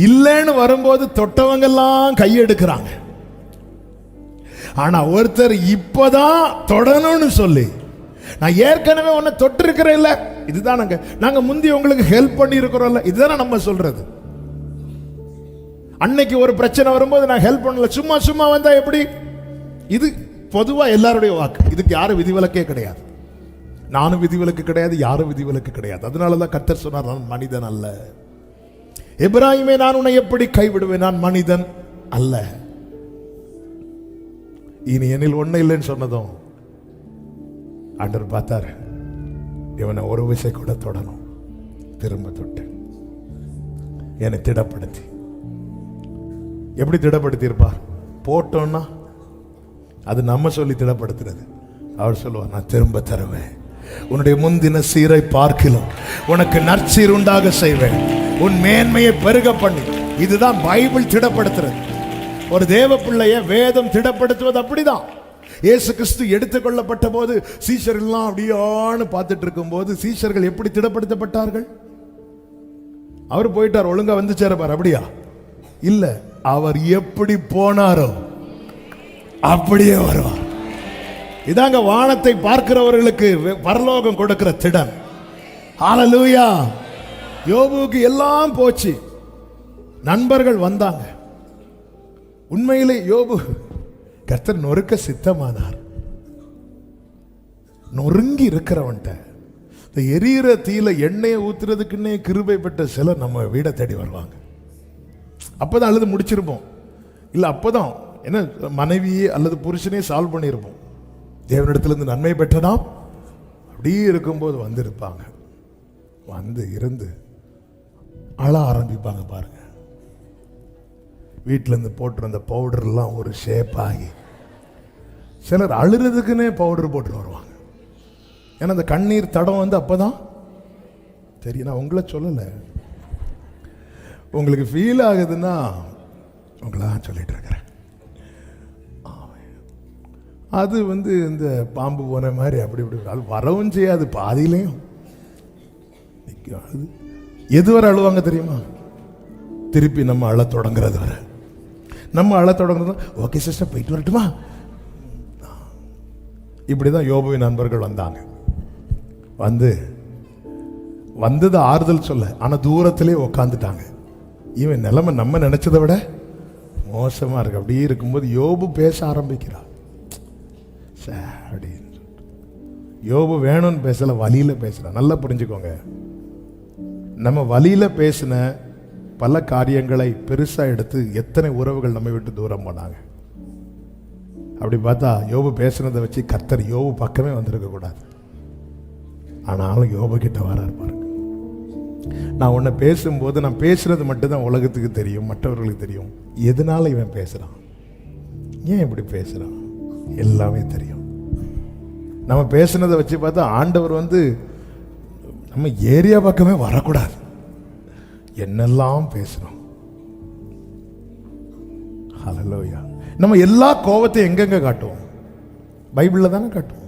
Speaker 1: இல்லன்னு வரும்போது தொட்டவங்க எல்லாம் கையெடுக்கிறாங்க. ஆனா ஒருத்தர் இப்பதான் தொடணும்னு சொல்லி, நான் ஏற்கனவே உன்னை தொட்டு இருக்கிறேன் இல்ல, இதுதான் நாங்க முந்தி உங்களுக்கு ஹெல்ப் பண்ணி இருக்கிறோம்ல, இதுதானே நம்ம சொல்றது. அன்னைக்கு ஒரு பிரச்சனை வரும்போது நான் ஹெல்ப் பண்ணல, சும்மா சும்மா வந்தா எப்படி? இது பொதுவா எல்லாருடைய வாக்கு. இதுக்கு யாரும் விதிவிலக்கே கிடையாது. நானும் விதிவிலக்கு கிடையாது, யாரும் விதிவிலக்கு கிடையாது. அதனாலதான் கர்த்தர் சொன்னார், நான் மனிதன் அல்ல. எபிராயிமே, நான் உன்னை எப்படி கைவிடுவேன்? நான் மனிதன் அல்ல. இனி என்னில் ஒண்ணு இல்லைன்னு சொன்னதும் ஆண்டவர் பார்த்தாரு, இவனை ஒரு விசை கூட தொடணும். திரும்ப தொட்டு என்னை திடப்படுத்தி. எப்படி திடப்படுத்தி இருப்பார்? போட்டோம்னா அது நம்ம சொல்லி திடப்படுத்துறது. அவர் சொல்லுவார், நான் திரும்ப தருவேன், உன்னுடைய முந்தின சீரை பார்க்கிலும் உனக்கு நற்சீர் உண்டாக செய்வேன், உன் மேன்மையை பெருக பண்ணி. இதுதான் பைபிள் திடப்படுத்துறது. ஒரு தேவ பிள்ளைய வேதம் திடப்படுத்துவது அப்படிதான். இயேசு கிறிஸ்து எடுத்துக்கொள்ளப்பட்ட போது சீஷர்கள் எல்லாம் அப்படியான்னு பார்த்துட்டு இருக்கும் போது சீஷர்கள் எப்படி திடப்படுத்தப்பட்டார்கள்? அவர் போயிட்டார், ஒழுங்கா வந்து சேரப்பார், அப்படியா? இல்ல, அவர் எப்படி போனாரோ அப்படியே வருவார். இதாங்க வானத்தை பார்க்கிறவர்களுக்கு பரலோகம் கொடுக்கிற திடன். ஹல்லேலூயா. யோபுவுக்கு எல்லாம் போச்சு, நண்பர்கள் வந்தாங்க. உண்மையிலே யோபு கர்த்தர் நொறுக்க சித்தமானார். நொறுங்கி இருக்கிறவன்ட்ட இந்த எரியிற தீயில எண்ணெயை ஊத்துறதுக்குன்னே கிருபை பெற்ற சிலர் நம்ம வீடை தேடி வருவாங்க. அப்பதான் அழுது முடிச்சிருப்போம், இல்ல அப்பதான் என்ன மனைவியே அல்லது புருஷனே சால்வ் பண்ணியிருப்போம். தேவனிடத்திலிருந்து நன்மை பெற்றதாம் அப்படியே இருக்கும்போது வந்திருப்பாங்க. வந்து இருந்து அழ ஆரம்பிப்பாங்க. பாருங்க, வீட்டிலேருந்து போட்டுருந்த பவுடர்லாம் ஒரு ஷேப் ஆகி, சிலர் அழுறதுக்குன்னே பவுடர் போட்டு வருவாங்க. ஏன்னா அந்த கண்ணீர் தடம் வந்து அப்பதான் தெரியும். நான் உங்களை சொல்லலை, உங்களுக்கு ஃபீல் ஆகுதுன்னா உங்களை தான் சொல்லிட்டு இருக்கிறேன். அது வந்து இந்த பாம்பு போன மாதிரி அப்படி இப்படி அது வரவும் செய்யாது, பாதியிலையும் நிற்கும். எதுவரை அழுவாங்க தெரியுமா? திருப்பி நம்ம அழ தொடங்குறது வர. நம்ம அழ தொடங்குறது, ஓகே சிஸ்டர் போயிட்டு வரட்டுமா? இப்படிதான் யோபுவின் நண்பர்கள் வந்தாங்க. வந்தது ஆறுதல் சொல்ல, ஆனா தூரத்திலே உக்காந்துட்டாங்க. இவன் நிலைமை நம்ம நினைச்சதை விட மோசமா இருக்கு. அப்படியே இருக்கும்போது யோபு பேச ஆரம்பிக்கிறார். அப்படின்னு யோபு வேணும்னு பேசல, வழியில பேசுறான். நல்லா புரிஞ்சுக்கோங்க, நம்ம வழியில பேசின பல காரியங்களை பெருசா எடுத்து எத்தனை உறவுகள் நம்மை விட்டு தூரம் போனாங்க. அப்படி பார்த்தா யோபு பேசுனதை வச்சு கர்த்தர் யோபு பக்கமே வந்திருக்க கூடாது. ஆனாலும் யோபு கிட்ட வராரு பாருங்க. நான் உன்னை பேசும்போது நான் பேசுறது மட்டும்தான் உலகத்துக்கு தெரியும், மற்றவர்களுக்கு தெரியும். எதனால இவன் பேசுறான், ஏன் இப்படி பேசுறான், எல்லாமே தெரியும். நம்ம பேசுனதை வச்சு பார்த்தா ஆண்டவர் நம்ம ஏரியா பக்கமே வரக்கூடாது. என்னெல்லாம் பேசுறோம். ஹல்லேலூயா. நம்ம எல்லா கோபத்தையும் எங்கெங்க காட்டுவோம்? பைபிள்ல தானே காட்டுவோம்.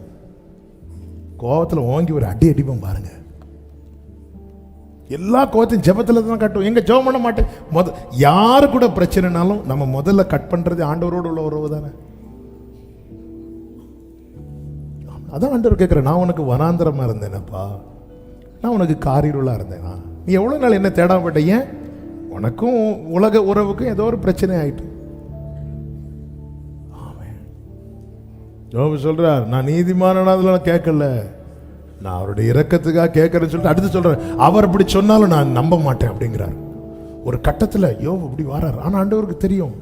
Speaker 1: கோபத்தில் ஓங்கி ஒரு அடிப்போம் பாருங்க. எல்லா கோபத்தையும் ஜெபத்தில் தான் காட்டுவோம். எங்க ஜெபம் பண்ண மாட்டேன். யாரு கூட பிரச்சனைனாலும் நம்ம முதல்ல கட் பண்றது ஆண்டவரோடு உள்ள உறவு தானே. அதான் ஆண்டவர் கேட்கிறேன், நான் உனக்கு வனாந்தரமா இருந்தேனப்பா, நான் உனக்கு காரிருளா இருந்தேனா? நீ எவ்வளவு நாள் என்ன தேடாம போட்ட? ஏன்? உனக்கும் உலக உறவுக்கும் ஏதோ ஒரு பிரச்சனை ஆயிட்டு. யோபு சொல்றார், நான் நீதிமானதுல கேட்கல, நான் அவருடைய இரக்கத்துக்காக கேட்கறேன்னு சொல்லிட்டு அடுத்து சொல்றேன், அவர் இப்படி சொன்னாலும் நான் நம்ப மாட்டேன் அப்படிங்கிறார். ஒரு கட்டத்தில் யோபு இப்படி வரார். ஆனா ஆண்டவருக்கு தெரியும்.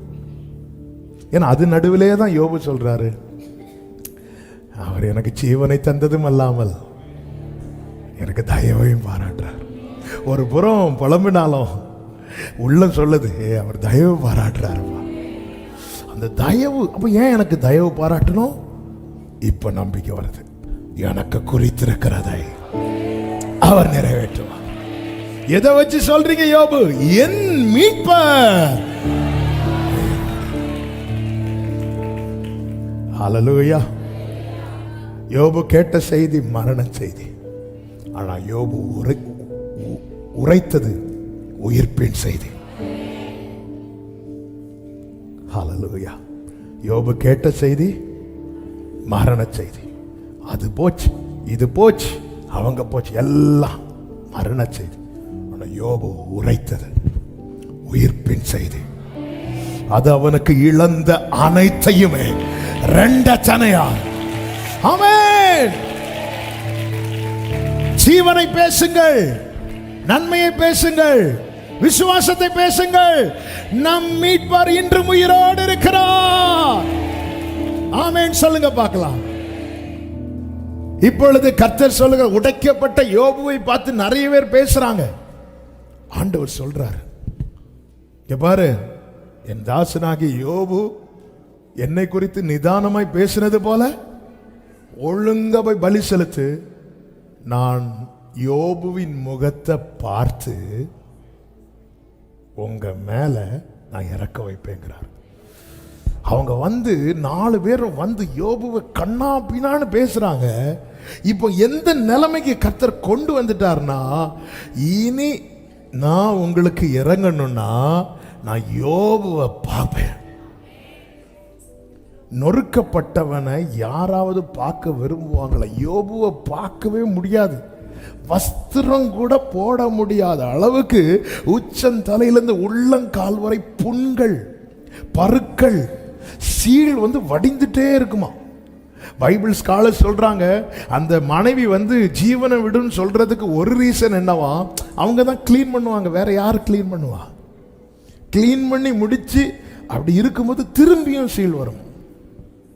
Speaker 1: ஏன்னா அது நடுவிலே தான் யோபு சொல்றாரு, அவர் எனக்கு ஜீவனை தந்ததும் அல்லாமல் எனக்கு தயவையும் பாராட்டுறார். ஒரு புறம் புலம்பினாலும் உள்ளம் சொல்லுது, அவர் தயவு பாராட்டுறாருப்பா. அந்த தயவு, அப்ப ஏன் எனக்கு தயவு பாராட்டணும்? இப்ப நம்பிக்கை வருது, எனக்கு குறித்திருக்கிறதை அவர் நிறைவேற்றுவார். எதை வச்சு சொல்றீங்க யோபு? என் மீட்பர். ஹல்லேலூயா. யோபு கேட்ட செய்தி மரண செய்தி. ஆனா யோபு உரைத்தது உயிர்ப்பின் செய்தி. ஹல்லேலூயா. யோபு கேட்ட செய்தி மரண செய்தி. அது போச்சு, இது போச்சு, அவங்க போச்சு, எல்லாம் மரண செய்தி. ஆனா யோபு உரைத்தது உயிர்ப்பின் செய்தி. அது அவனுக்கு இழந்த அனைத்தையுமே ரெண்டச்சனையா. ஆமென். ஜீவனை பேசுங்கள், நன்மையை பேசுங்கள், விசுவாசத்தை பேசுங்கள். நம் மீட்பர் இன்று உயிரோடு இருக்கிறார். ஆமென் சொல்லுங்க பார்க்கலாம். இப்பொழுது கர்த்தர் சொல்லுங்க, உடைக்கப்பட்ட யோபுவை பார்த்து நிறைய பேர் பேசுறாங்க. ஆண்டவர் சொல்றார், இங்க பாரு, என் தாசனாகி யோபு என்னை குறித்து நிதானமாய் பேசினது போல ஒழுங்கா போய் பலி செலுத்து. நான் யோபுவின் முகத்தை பார்த்து உங்க மேல நான் இறக்க வைப்பேங்கிறார். அவங்க 4 பேரும் யோபுவை கண்ணா பின்னான்னு பேசுறாங்க. இப்போ எந்த நிலைமைக்கு கர்த்தர் கொண்டு வந்துட்டார்னா, இனி நான் உங்களுக்கு இறங்கணும்னா நான் யோபுவை பார்ப்பேன். நொறுக்கப்பட்டவனை யாராவது பார்க்க விரும்புவாங்களா? யோபுவை பார்க்கவே முடியாது. வஸ்திரம் கூட போட முடியாத அளவுக்கு உச்சந்தலையிலிருந்து உள்ளங்கால் வரை புண்கள், பருக்கள், சீல் வடிந்துட்டே இருக்குமா. பைபிள் ஸ்காலர் சொல்றாங்க, அந்த மனைவி ஜீவனை விடுன்னு சொல்றதுக்கு ஒரு ரீசன் என்னவா, அவங்க தான் கிளீன் பண்ணுவாங்க. வேற யார் கிளீன் பண்ணுவா? கிளீன் பண்ணி முடிச்சு அப்படி இருக்கும்போது திரும்பியும் சீல் வரும்.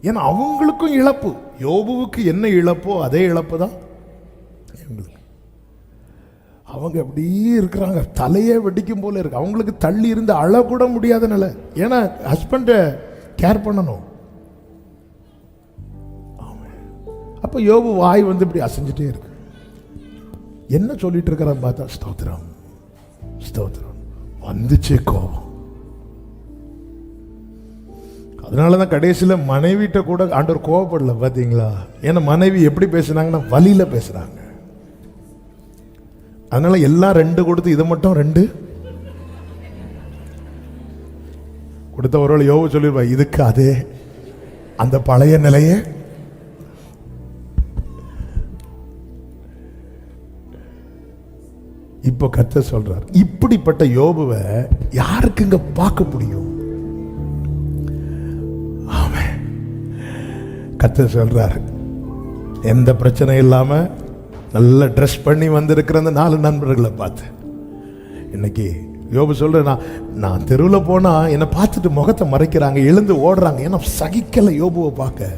Speaker 1: ஏன்னா அவங்களுக்கும் இழப்பு. யோபுவுக்கு என்ன இழப்போ அதே இழப்பு தான் எங்களுக்கு. அவங்க அப்படியே இருக்கிறாங்க, தலையே வெடிக்கும் போல இருக்கு. அவங்களுக்கு தள்ளி இருந்து அழக்கூட முடியாத நிலை. ஏன்னா ஹஸ்பண்டை கேர் பண்ணணும். அப்ப யோபு வாய் இப்படி அசைஞ்சிட்டே இருக்கு. என்ன சொல்லிட்டு இருக்கிறான் பார்த்தா, ஸ்தோத்திரம் ஸ்தோத்திரம். வந்துச்சு கோபம். அதனாலதான் கடைசியில் மனைவிட்ட கூட ஆண்டவர் கோபப்படல, பாத்தீங்களா? ஏன்னா மனைவி எப்படி பேசுனாங்கன்னா வலியில பேசுறாங்க. அதனால எல்லாம் 2 கொடுத்து இதை மட்டும் 2 கொடுத்த. ஒருவேளை யோபு சொல்லிருப்பா, இதுக்கு அதே அந்த பழைய நிலையே. இப்போ கர்த்தர் சொல்றார், இப்படிப்பட்ட யோபுவை யாருக்குங்க பார்க்க முடியும்? கர்த்தர் சொல்றார், எந்த பிரச்சனை இல்லாம நல்ல ட்ரெஸ் பண்ணி வந்திருக்கிற அந்த 4 நண்பர்களை பார்த்து இன்னைக்கு யோபு சொல்ற, நான் தெருவில் போனா என்னை பார்த்துட்டு முகத்தை மறைக்கிறாங்க, எழுந்து ஓடுறாங்க. ஏன்னா சகிக்கல யோபுவை பார்க்க.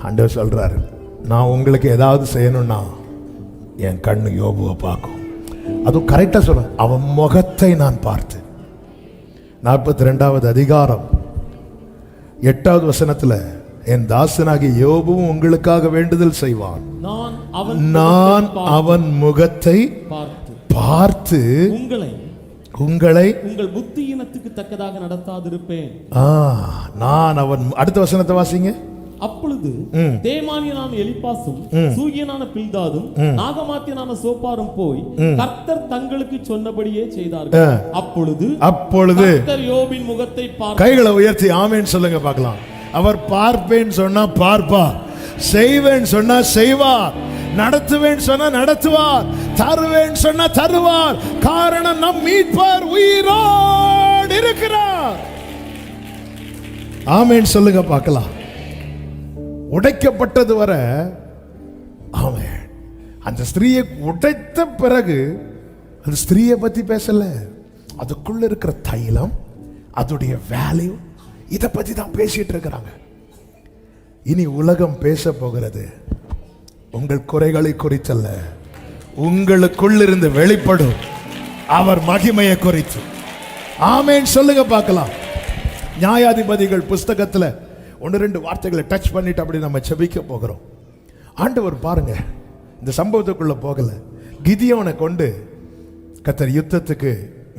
Speaker 1: ஆண்டவர் சொல்றாரு, நான் உங்களுக்கு ஏதாவது செய்யணும்னா என் கண்ணு யோபுவை பார்க்கும். அதுவும் கரெக்டா சொல்ல, அவன் முகத்தை நான் பார்த்து. 42வது அதிகாரம் 8வது வசனத்துல, என் தாசனாகிய யோபுவும் உங்களுக்காக வேண்டுதல் செய்வான், நான் அவன் முகத்தை பார்த்து உங்களை
Speaker 2: உங்கள் புத்தியினத்துக்கு தக்கதாக நடத்தாதிருப்பேன்.
Speaker 1: நான் அவன். அடுத்த வசனத்தை வாசிங்க.
Speaker 2: அப்பொழுது தேமானியனான எலிப்பாசும் சூகியனான பில்தாதும் நாகமாத்தியனான சோப்பாரும் போய் கர்த்தர் தங்களுக்கு சொன்னபடியே செய்தார்கள். அப்பொழுது கர்த்தர் யோபின் முகத்தை பார்த்து.
Speaker 1: கைகளை உயர்த்தி ஆமென் சொல்லுங்க பார்க்கலாம். அவர் பார்ப்பேன் சொன்னா பார்ப்பார், செய்வேன் சொன்னா செய்வார், நடத்துவேன் சொன்னா நடத்துவார், தருவேன் சொன்னா தருவார். காரணம் நம் மீட்பர் உயிரோடு இருக்கிறார். ஆமென் சொல்லுங்க பார்க்கலாம். உடைக்கப்பட்டது வரை ஆமென். அந்த ஸ்திரீயை உடைத்த பிறகு அந்த ஸ்திரீயை பத்தி பேசல, அதுக்குள்ள இருக்கிற தைலம், அதோடைய வேல்யூ, இதை பத்தி தான் பேசிட்டு இருக்கிறாங்க. இனி உலகம் பேச போகிறது உங்கள் குறைகளை குறித்தல்ல, உங்களுக்குள்ளிருந்து வெளிப்படும் அவர் மகிமையை குறித்து. ஆமென் சொல்லுங்க பார்க்கலாம். நியாயாதிபதிகள் புஸ்தகத்துல 1-2 வார்த்தைகளை டச் பண்ணிட்டு அப்படி நம்ம செபிக்க போகிறோம். ஆண்டவர் பாருங்க, இந்த சம்பவத்துக்குள்ள போகல, கிதியோனை கொண்டு கர்த்தர் யுத்தத்துக்கு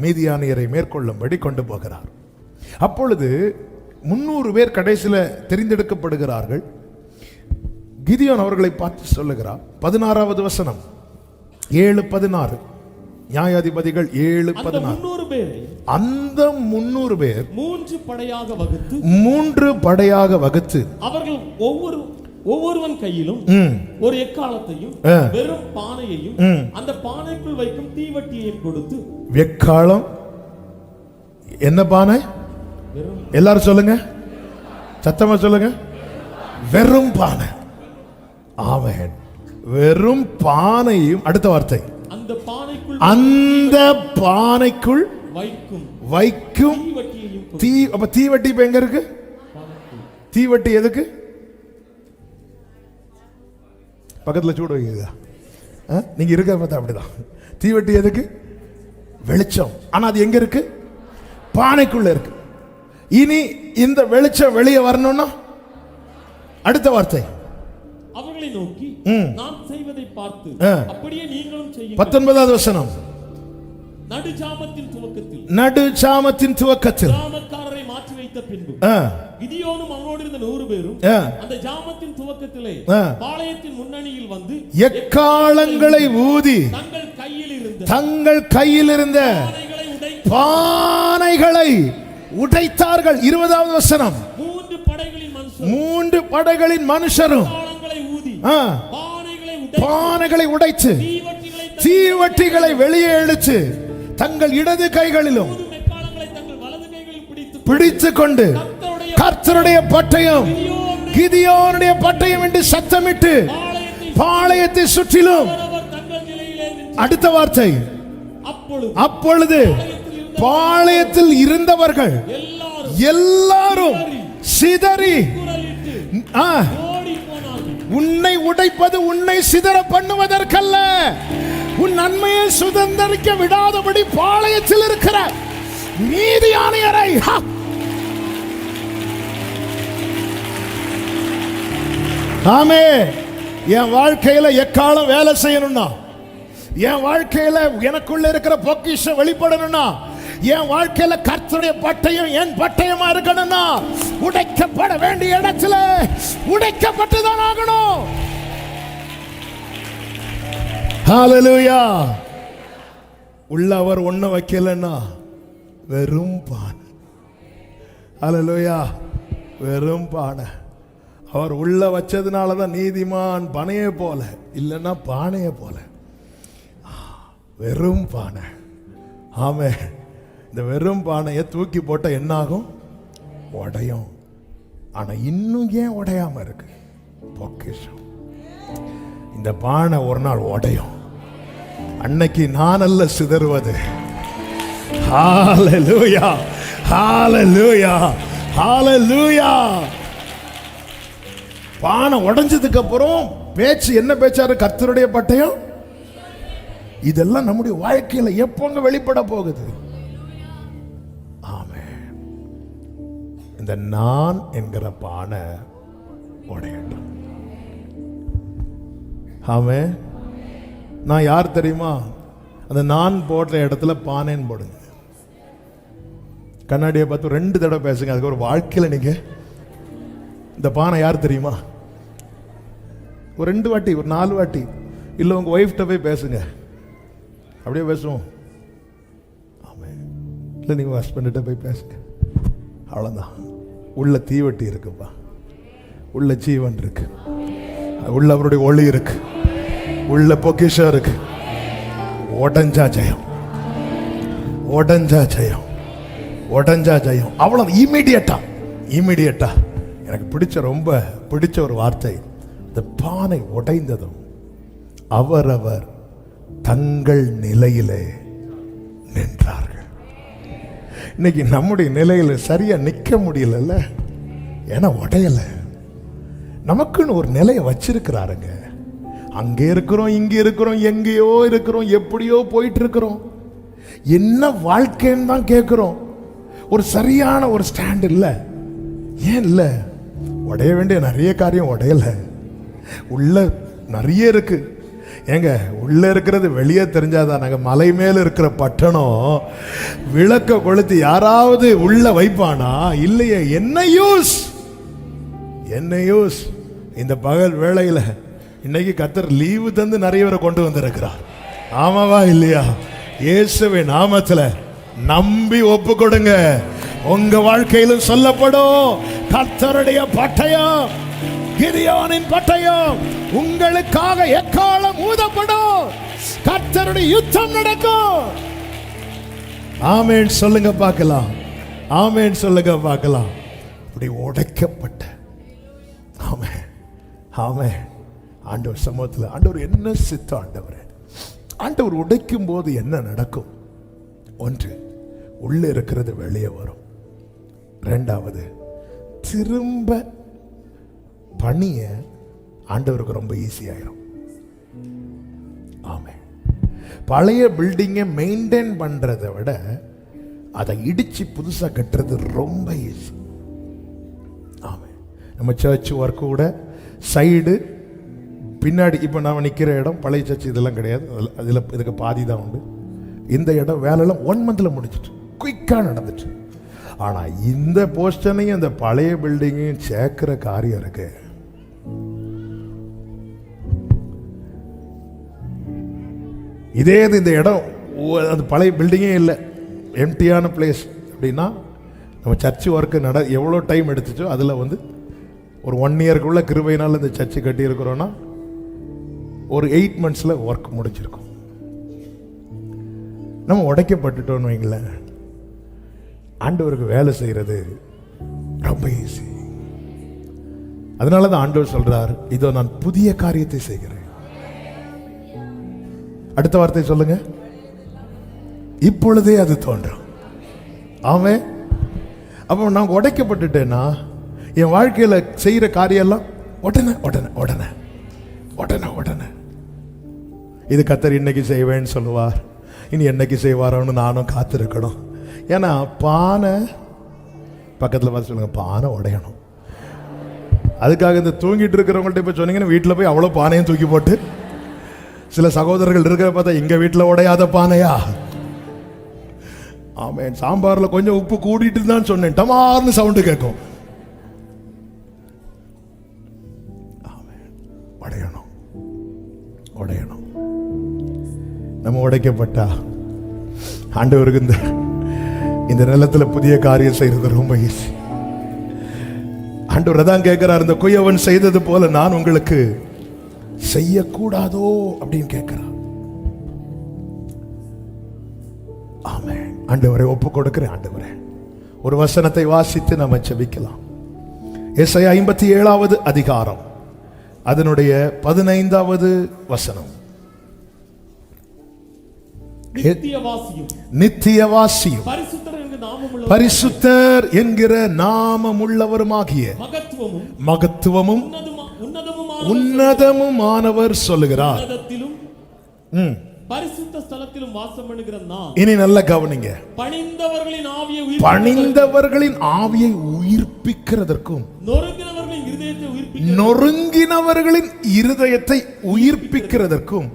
Speaker 1: மீதியானியரை மேற்கொள்ளும்படி கொண்டு போகிறார். அப்பொழுது 300 பேர் கடைசியில் தெரிந்தெடுக்கப்படுகிறார்கள். கிதியோன் அவர்களை பார்த்து சொல்லுகிறார். 16வது வசனம், 7:16, நியாயாதிபதிகள் 7:16. அந்த 300 பேர் 3 படையாக வகுத்து
Speaker 2: அவர்கள் ஒவ்வொருவன் கையிலும் ஒரு எக்காலத்தையும் வெறும் பானையையும் அந்த பானைக்குள் வைக்கும் தீவட்டியையும் கொடுத்து.
Speaker 1: எக்காலம் என்ன பானை? எல்லாரும் சொல்லுங்க, சத்தமா சொல்லுங்க. வெறும் பானை. ஆமென். வெறும் பானையும். அடுத்த வார்த்தை, அந்த பானைக்குள் வைக்கும் தீ. அப்ப தீவட்டி இப்ப எங்க இருக்கு? தீவட்டி எதுக்கு? பக்கத்துல சூடு வைக்குதா? நீங்க இருக்க பார்த்தா அப்படிதான். தீவட்டி எதுக்கு? வெளிச்சம். ஆனா அது எங்க இருக்கு? பானைக்குள்ள இருக்கு. இனி இந்த வெளிச்சம் வெளியே வரணும்னா அடுத்த வார்த்தை,
Speaker 2: அவர்களை நோக்கி நாம் செய்வதை பார்த்து அப்படியே நீங்களும் செய்யுங்கள்.
Speaker 1: 19வது வசனம், நடுஜாமத்தின் துவக்கத்தில்
Speaker 2: ஜாமக்காரரை மாற்றி வைத்த பின்பு கிதியோனும் அவனோடு இருந்த 100 பேரும் அந்த ஜாமத்தின் துவக்கத்திலே பாளையத்தின் முன்னணியில் வந்து
Speaker 1: எக்காளங்களை ஊதி தங்கள் கையில் இருந்த பானைகளை உடைத்தார்கள். 20வது வசனம், 3 படைகளின் மனுஷரும் பானைகளை உடைத்து தீவட்டிகளை வெளியே இழுத்து தங்கள் இடது கைகளிலும் பிடித்துக் கொண்டு கர்த்தருடைய பட்டயம் கிதியோனுடைய பட்டயம் என்று சத்தமிட்டு பாளையத்தை சுற்றிலும். அடுத்த வார்த்தை, அப்பொழுது பாளையத்தில் இருந்தவர்கள் எல்லாரும் சிதறி. உன்னை உடைப்பது உன்னை சிதற பண்ணுவதற்கல்ல, உன் நன்மையை சுதந்திரிக்க விடாதபடி பாளையத்தில் இருக்கிற மீதியானியரை. ஆமே. என் வாழ்க்கையில எக்காலம் வேலை செய்யணும்னா, என் வாழ்க்கையில எனக்குள்ள இருக்கிற பொக்கிஷம் வெளிப்படணும்னா, என் வாழ்க்கையில கர்த்தருடைய பட்டயம் என் பட்டயமா இருக்கணும்னா, உடைக்கப்பட வேண்டிய இடத்துல உடைக்கப்பட்டுதான் ஆகணும். ஹalleluya. உள்ள அவர் ஒண்ணு வைக்கலன்னா வெறும் பானை. ஹalleluya. வெறும் பானை. அவர் உள்ள வச்சதுனாலதான் நீதிமான் பனையே போல, இல்லைன்னா பானையே போல. வெறும் பானை. ஆமே. இந்த வெறும் பானையை தூக்கி போட்ட என்ன ஆகும்? உடையும். ஆனா இன்னும் ஏன் உடையாம இருக்கு? பொக்கிஷம். இந்த பானை ஒரு நாள் உடையும். அன்னைக்கு நான் அல்ல சிதறுவது. ஹalleluya, ஹalleluya, ஹalleluya. பானை உடைஞ்சதுக்கு அப்புறம் பேச்சு என்ன பேச்சாரு? கர்த்தருடைய பட்டயம் இதெல்லாம் நம்முடைய வாழ்க்கையில எப்போங்க வெளிப்பட போகுது? ஆமென். இந்த நான் என்கிற பானை உடையட்டும். ஆமென். நான் யார் தெரியுமா? அந்த நான் போடுற இடத்துல பானைன்னு போடுங்க. கண்ணாடியை பார்த்து 2 தடவை பேசுங்க. அதுக்கு ஒரு வாழ்க்கையில் நீங்க இந்த பானை யார் தெரியுமா? ஒரு 2 வாட்டி, ஒரு 4 வாட்டி, இல்லை உங்க ஒய்ஃப்ட்ட போய் பேசுங்க. அப்படியே பேசுவோம். ஆமாம். இல்லை நீங்க ஹஸ்பண்ட்ட போய் பேசுங்க. அவ்வளோதான். உள்ள தீவட்டி இருக்குப்பா, உள்ள ஜீவன் இருக்கு, உள்ள அவருடைய ஒளி இருக்கு, உள்ள பொக்கிஷம் இருக்கு. உடஞ்சா ஜெயம், உடஞ்சா ஜெயம், உடஞ்சா ஜெயம். அவ்வளவு இமீடியட்டா. எனக்கு ரொம்ப பிடிச்ச ஒரு வார்த்தை, இந்த பானை உடைந்ததும் அவரவர் தங்கள் நிலையிலே நின்றார்கள். இன்னைக்கு நம்முடைய நிலையில சரியா நிக்க முடியல, ஏன்னா உடையல. நமக்குன்னு ஒரு நிலையை வச்சிருக்கிறாருங்க. அங்கே இருக்கிறோம், இங்கே இருக்கிறோம், எங்கேயோ இருக்கிறோம், எப்படியோ போயிட்டு இருக்கிறோம். என்ன வாழ்க்கைன்னு தான் கேட்கிறோம். ஒரு சரியான ஒரு ஸ்டாண்ட் இல்லை. ஏன் இல்லை? உடைய வேண்டிய நிறைய காரியம் உடையல. உள்ள நிறைய இருக்கு. ஏங்க, உள்ள இருக்கிறது வெளியே தெரிஞ்சாதான். நாங்கள் மலை மேல இருக்கிற பட்டணம் விளக்க கொளுத்தி யாராவது உள்ள வைப்பானா? இல்லையே. என்ன யூஸ்? இந்த பகல் வேளையில இன்னைக்கு கர்த்தர் லீவு தந்து நிறைய பேரை கொண்டு வந்திருக்கிறார். ஆமாவா இல்லையா? இயேசுவின் நாமத்துல நம்பி ஒப்பு கொடுங்க. உங்க வாழ்க்கையிலும் சொல்லப்படும், கர்த்தருடைய பட்டயம், கிதியோனின் பட்டயம் உங்களுக்காக எக்காலம் ஊதப்படும். கர்த்தருடைய யுத்தம் நடக்கும். ஆமென் சொல்லுங்க பார்க்கலாம். ஆமென் சொல்லுங்க பார்க்கலாம். அப்படி உடைக்கப்பட்ட ஆமென் ஆண்டவர் சமூகத்தில், ஆண்டவர் என்ன சித்தம்? ஆண்டவர் உடைக்கும் போது என்ன நடக்கும்? 1, உள்ள இருக்கிறது வெளியே வரும். 2வது, திரும்ப பணிய ஆண்டவருக்கு ரொம்ப ஈஸியாயிரும். ஆமென். பழைய பில்டிங்கை மெயின்டைன் பண்றதை விட அதை இடிச்சு புதுசா கட்டுறது ரொம்ப ஈஸி. ஆமென். நம்ம சர்ச் ஒர்க்கு கூட சைடு பின்னாடி, இப்போ நான் நிற்கிற இடம் பழைய சர்ச் இதெல்லாம் கிடையாது. அதில் இதுக்கு பாதி தான் உண்டு. இந்த இடம் வேலையெல்லாம் 1 மந்த்ல முடிச்சிட்டு குயிக்காக நடந்துட்டு. ஆனால் இந்த போஸ்டனையும் இந்த பழைய பில்டிங்கையும் சேர்க்கிற காரியம் இருக்கு. இதே இந்த இடம் அந்த பழைய பில்டிங்கே இல்லை, எம்டியான பிளேஸ் அப்படின்னா நம்ம சர்ச்சு ஒர்க்கு எவ்வளோ டைம் எடுத்துச்சோ அதில் ஒரு 1 இயர்க்குள்ள கிருபையினால் இந்த சர்ச்சு கட்டியிருக்கிறோன்னா ஒரு 8 monthsல ஒர்க் முடிச்சிருக்கும். நம்ம உடைக்கப்பட்டுட்டோன்னு வைங்களேன், ஆண்டவருக்கு வேலை செய்யறது ரொம்ப ஈஸி. அதனால தான் ஆண்டவர் சொல்றார், இதோ நான் புதிய காரியத்தை செய்கிறேன். அடுத்த வார்த்தை சொல்லுங்க, இப்பொழுதே அது தோன்றும். ஆமே. அப்போ நான் உடைக்கப்பட்டுட்டேன்னா என் வாழ்க்கையில செய்யற காரியம் எல்லாம் உடனே உடனே உடனே உடனே உடனே. இது கர்த்தர் இன்னைக்கு செய்வேன்னு சொல்லுவார், இனி என்னைக்கு செய்வாரோன்னு நானும் காத்திருக்கணும். ஏன்னா பானை பக்கத்தில் பார்த்து சொல்லுங்க, பானை உடையணும். அதுக்காக இந்த தூங்கிட்டு இருக்கிறவங்கள்ட்ட இப்போ சொன்னீங்கன்னா வீட்டில் போய் அவ்வளோ பானையும் தூக்கி போட்டு, சில சகோதரர்கள் இருக்கிற பார்த்தா எங்கள் வீட்டில் உடையாத பானையா? ஆமாம். சாம்பாரில் கொஞ்சம் உப்பு கூடிட்டு தான் சொன்னேன், டமார்னு சவுண்டு கேட்கும். உடையணும், உடையணும். நம்ம உடைக்கப்பட்டா ஆண்டவருக்கு இந்த நிலத்துல புதிய காரியம் செய்யறது ரொம்ப ஈஸி. ஆண்டவர் தான் கேட்கிறார், இந்த குயவன் செய்தது போல நான் உங்களுக்கு செய்யக்கூடாதோ அப்படின்னு கேட்கிறார். ஆமென். ஆண்டவரை ஒப்பு கொடுக்கிறேன். ஆண்டவரே, ஒரு வசனத்தை வாசித்து நம்ம ஜெபிக்கலாம். ஏசாயா 57வது அதிகாரம் அதனுடைய 15வது வசனம். நித்தியவாசியும் பரிசுத்தர் என்கிற நாமமுள்ளவருமாகிய மகத்துவமும் உன்னதமுமானவர் சொல்லுகிறார்.
Speaker 2: பரிசுத்த ஸ்தலத்திலும் வாசம் பண்ணுகிற நான்
Speaker 1: இனி நல்ல கவனிங்க.
Speaker 2: பணிந்தவர்களின்
Speaker 1: ஆவியை உயிர்ப்பிக்கிறதற்கும்
Speaker 2: நொறுங்கினவர்களின்
Speaker 1: இருதயத்தை உயிர்ப்பிக்கிறதற்கும்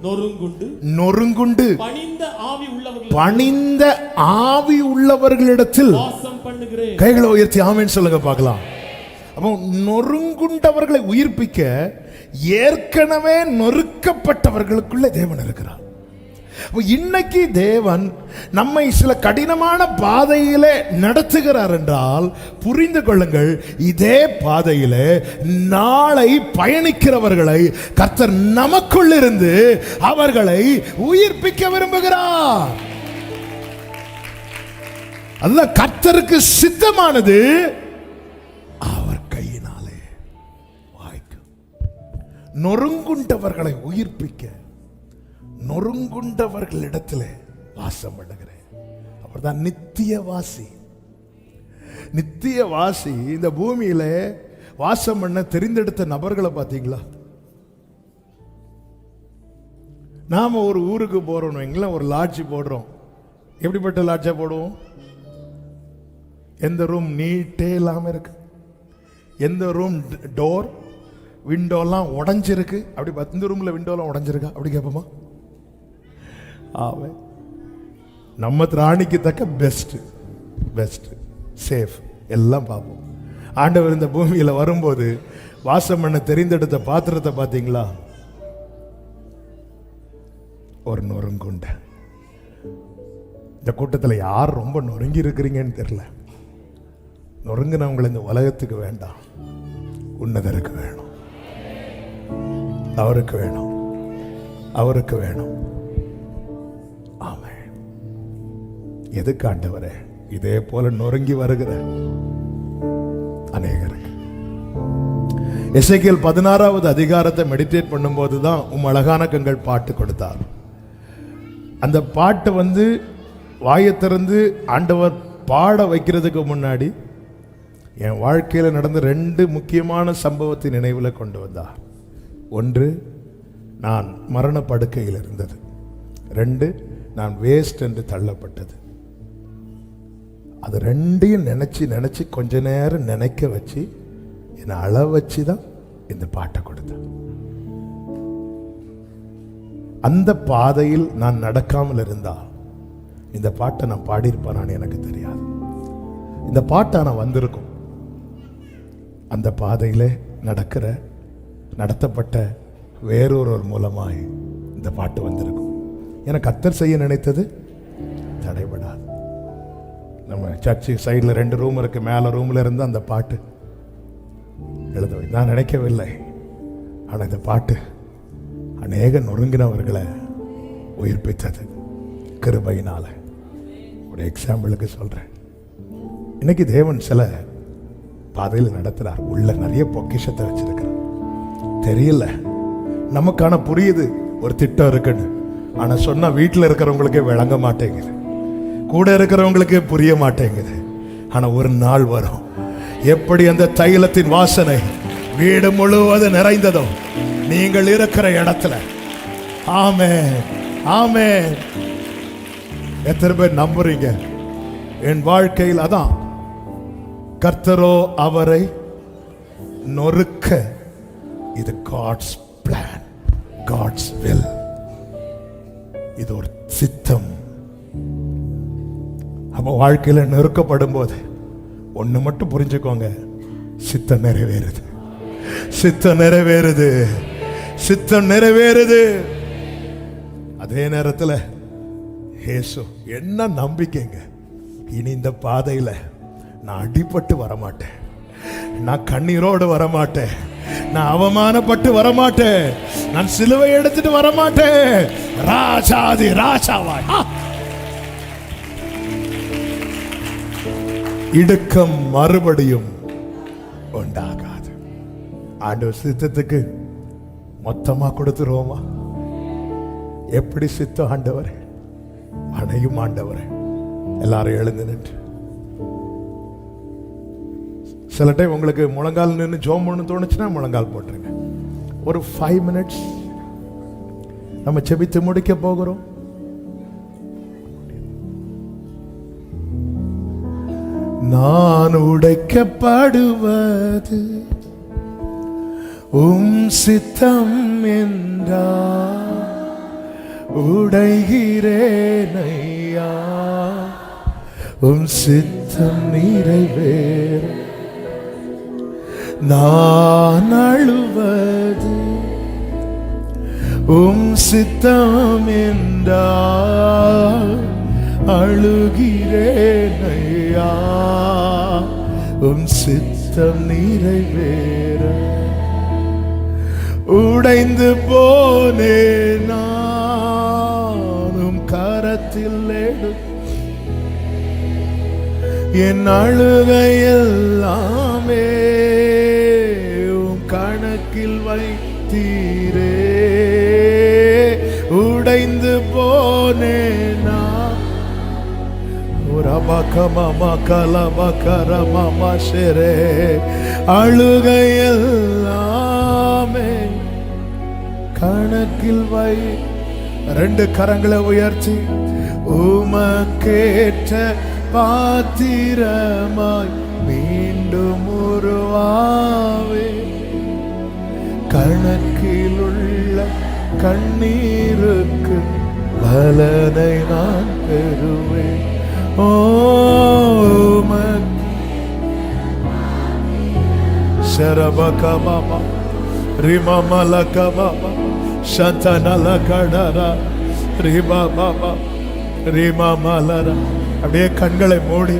Speaker 1: நொறுங்குண்டு பணிந்த ஆவி உள்ளவர்களிடத்தில்
Speaker 2: வாசம் பண்ணுகிறேன்.
Speaker 1: கைகளை உயர்த்தி ஆமென் சொல்லுங்க பார்க்கலாம். அப்போ நொறுங்குண்டவர்களை உயிர்ப்பிக்க ஏற்கனவே நொறுக்கப்பட்டவர்களுக்குள்ள தேவன் இருக்கிறார். இன்னைக்கு தேவன் நம்மை சில கடினமான பாதையிலே நடத்துகிறார் என்றால் புரிந்து கொள்ளுங்கள், இதே பாதையிலே நாளை பயணிக்கிறவர்களை கர்த்தர் நமக்குள் இருந்து அவர்களை உயிர்ப்பிக்க விரும்புகிறார். அதுதான் கர்த்தருக்கு சித்தமானது. அவர் கையினாலே வாய்க்கும். நொறுங்குண்டவர்களை உயிர்ப்பிக்க நொறுங்குண்டவர்களிடத்தில் வாசம் பண்ணுகிறேன். அவர்தான் நித்தியவாசி. நித்தியவாசி இந்த பூமியில வாசம் பண்ண தெரிந்தெடுத்த நபர்களை பார்த்தீங்களா? நாம ஒரு ஊருக்கு போறோம், எங்களை ஒரு லாட்ஜ் போடுறோம். எப்படிப்பட்ட லாட்ஜா போடுவோம்? எந்த ரூம் நீட்டே இல்லாம இருக்கு, எந்த ரூம் டோர் விண்டோலாம் உடஞ்சிருக்கு, அப்படி இந்த ரூம்ல விண்டோலாம் உடஞ்சிருக்கா அப்படி கேட்போமா? நம்ம திராணிக்கு தக்க பெஸ்ட் சேஃப் எல்லாம் பார்ப்போம். ஆண்டவர் இந்த பூமியில வரும்போது வாசம் பண்ண தெரிந்தெடுத்த பாத்திரத்தை பார்த்தீங்களா? ஒரு நொறுங்குண்ட. இந்த கூட்டத்தில் யார் ரொம்ப நொறுங்கி இருக்கிறீங்கன்னு தெரியல. நொறுங்கினவங்களை இந்த உலகத்துக்கு வேண்டாம், உன்னதருக்கு வேணும், அவருக்கு வேணும், அவருக்கு வேணும். ஆமென். எதுக்கு ஆண்டவரே? இதே போல நொறுங்கி வருகிற அநேகருக்கு. எசேக்கியேல் 16வது அதிகாரத்தை மெடிடேட் பண்ணும்போது தான் அழகான கண்கள் பாட்டு கொடுத்தார். அந்த பாட்டு வாயை திறந்து ஆண்டவர் பாட வைக்கிறதுக்கு முன்னாடி என் வாழ்க்கையில் நடந்த 2 முக்கியமான சம்பவத்தை நினைவில் கொண்டு வந்தார். ஒன்று, நான் மரண படுக்கையில் இருந்தது. 2, நான் வேஸ்ட் என்று தள்ளப்பட்டது. அது 2ஐயும் நினைச்சு கொஞ்ச நேரம் நினைக்க வச்சு என்னை அழ வச்சு தான் இந்த பாட்டை கொடுத்தேன். அந்த பாதையில் நான் நடக்காமல் இருந்தால் இந்த பாட்டை நான் பாடியிருப்பானான்னு எனக்கு தெரியாது. இந்த பாட்டை நான் வந்திருக்கும். அந்த பாதையிலே நடத்தப்பட்ட வேறொரு மூலமாய் இந்த பாட்டு வந்திருக்கும். எனக்கு கர்த்தர் செய்ய நினைத்தது தடைபடாது. நம்ம சர்ச்சு சைடில் 2 ரூம் இருக்கு, மேலே ரூமில் இருந்து அந்த பாட்டு எழுத நான் நினைக்கவில்லை. ஆனால் இந்த பாட்டு அநேக நொறுங்கினவர்களை உயிர்ப்பித்தது கிருபையினால. ஒரு எக்ஸாம்பிளுக்கு சொல்றேன். இன்னைக்கு தேவன் சில பாதையில் நடத்துறார். உள்ள நிறைய பொக்கிஷத்தை வச்சிருக்கிறார். தெரியல, நமக்கான புரியுது ஒரு திட்டம் இருக்குன்னு. ஆனா சொன்னா வீட்டில் இருக்கிறவங்களுக்கே விளங்க மாட்டேங்குது, கூட இருக்கிறவங்களுக்கே புரிய மாட்டேங்குது. ஆனா ஒரு நாள் வரும், எப்படி அந்த தைலத்தின் வாசனை வீடு முழுவதும் நிறைந்ததோ நீங்கள் இருக்கிற இடத்துல. ஆமென், ஆமென். எத்தனை பேர் நம்புறீங்க? என் வாழ்க்கையில் அதான். கர்த்தரோ அவரை நொறுக்க. இது காட்ஸ் பிளான், காட்ஸ் வில். இது ஒரு சித்தம். அப்ப வாழ்க்கையில நெருக்கப்படும் போது ஒண்ணு மட்டும் புரிஞ்சுக்கோங்க, சித்தம் நிறைவேறுது, சித்தம் நிறைவேறுது, சித்தம் நிறைவேறுது. அதே நேரத்தில் இயேசு என்ன நம்பிக்கைங்க, இனி இந்த பாதையில நான் அடிபட்டு வரமாட்டேன், நான் கண்ணீரோடு வரமாட்டேன், நான் அவமானப்பட்டு வரமாட்டேன், நான் சிலுவை எடுத்துட்டு வரமாட்டேன். ராஜாதி ராஜாவாய் இடுக்கம் மறுபடியும் உண்டாகாது. ஆண்டவர் சித்தத்துக்கு மொத்தமா கொடுத்துருவோமா? எப்படி சித்தம் ஆண்டவரே, அணையும் ஆண்டவரே. எல்லாரும் எழுந்து நின்று சில டைம் உங்களுக்கு முழங்கால் நின்று ஜோம் பண்ணு தோணுச்சுன்னா முழங்கால் போட்டுருங்க. ஒரு 5 minutes நம்ம செபித்து முடிக்க போகிறோம். நான் உடைக்கப்படுவது சித்தம் என்றால் உடைகிறேனையா, சித்தம் நிறைவேற. நான் அழுவது சித்தம் என்றால் அழுகிறேனையா, சித்தம் நிறைவேற. உடைந்து போனே நானும் கரத்தில் எடு, என் அழுகையெல்லாமே கணக்கில் வைத்தீரே. உடைந்து போனே நான் அழுகையெல்லாமே கணக்கில் வை. 2 கரங்களை உயர்த்தி உமக்கேற்ற பாத்திரமாய் மீண்டும் உருவாவே, கணக்கில் உள்ள கண்ணீருக்கு பலனை நான் பெறுவேன். சரபகமாமா ரிமமலகமாமா சந்தனலகடரா ரிமமாமா ரிமமலரா. அப்படியே கண்களை மூடி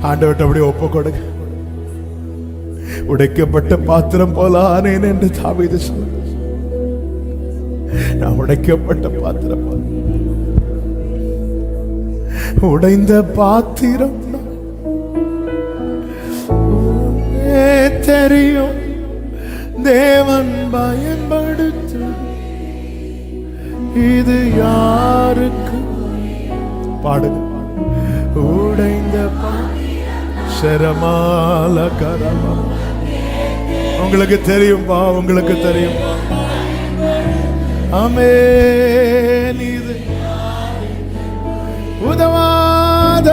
Speaker 1: ஆண்டவர்கிட்ட அப்படியே ஒப்பு கொடுங்க. உடைக்கப்பட்ட பாத்திரம் போல ஆனேன் என்று தாவீது சொன்னார். நான் உடைக்கப்பட்ட பாத்திரம் போல, உடைந்த பாத்திரம் தெரியும் தேவன் பயன்படுத்து. இது யாருக்கு பாடுங்க. உடைந்த சரமால கரமா. உங்களுக்கு தெரியும்பா, உங்களுக்கு தெரியும். ஆமென். இது உதவாத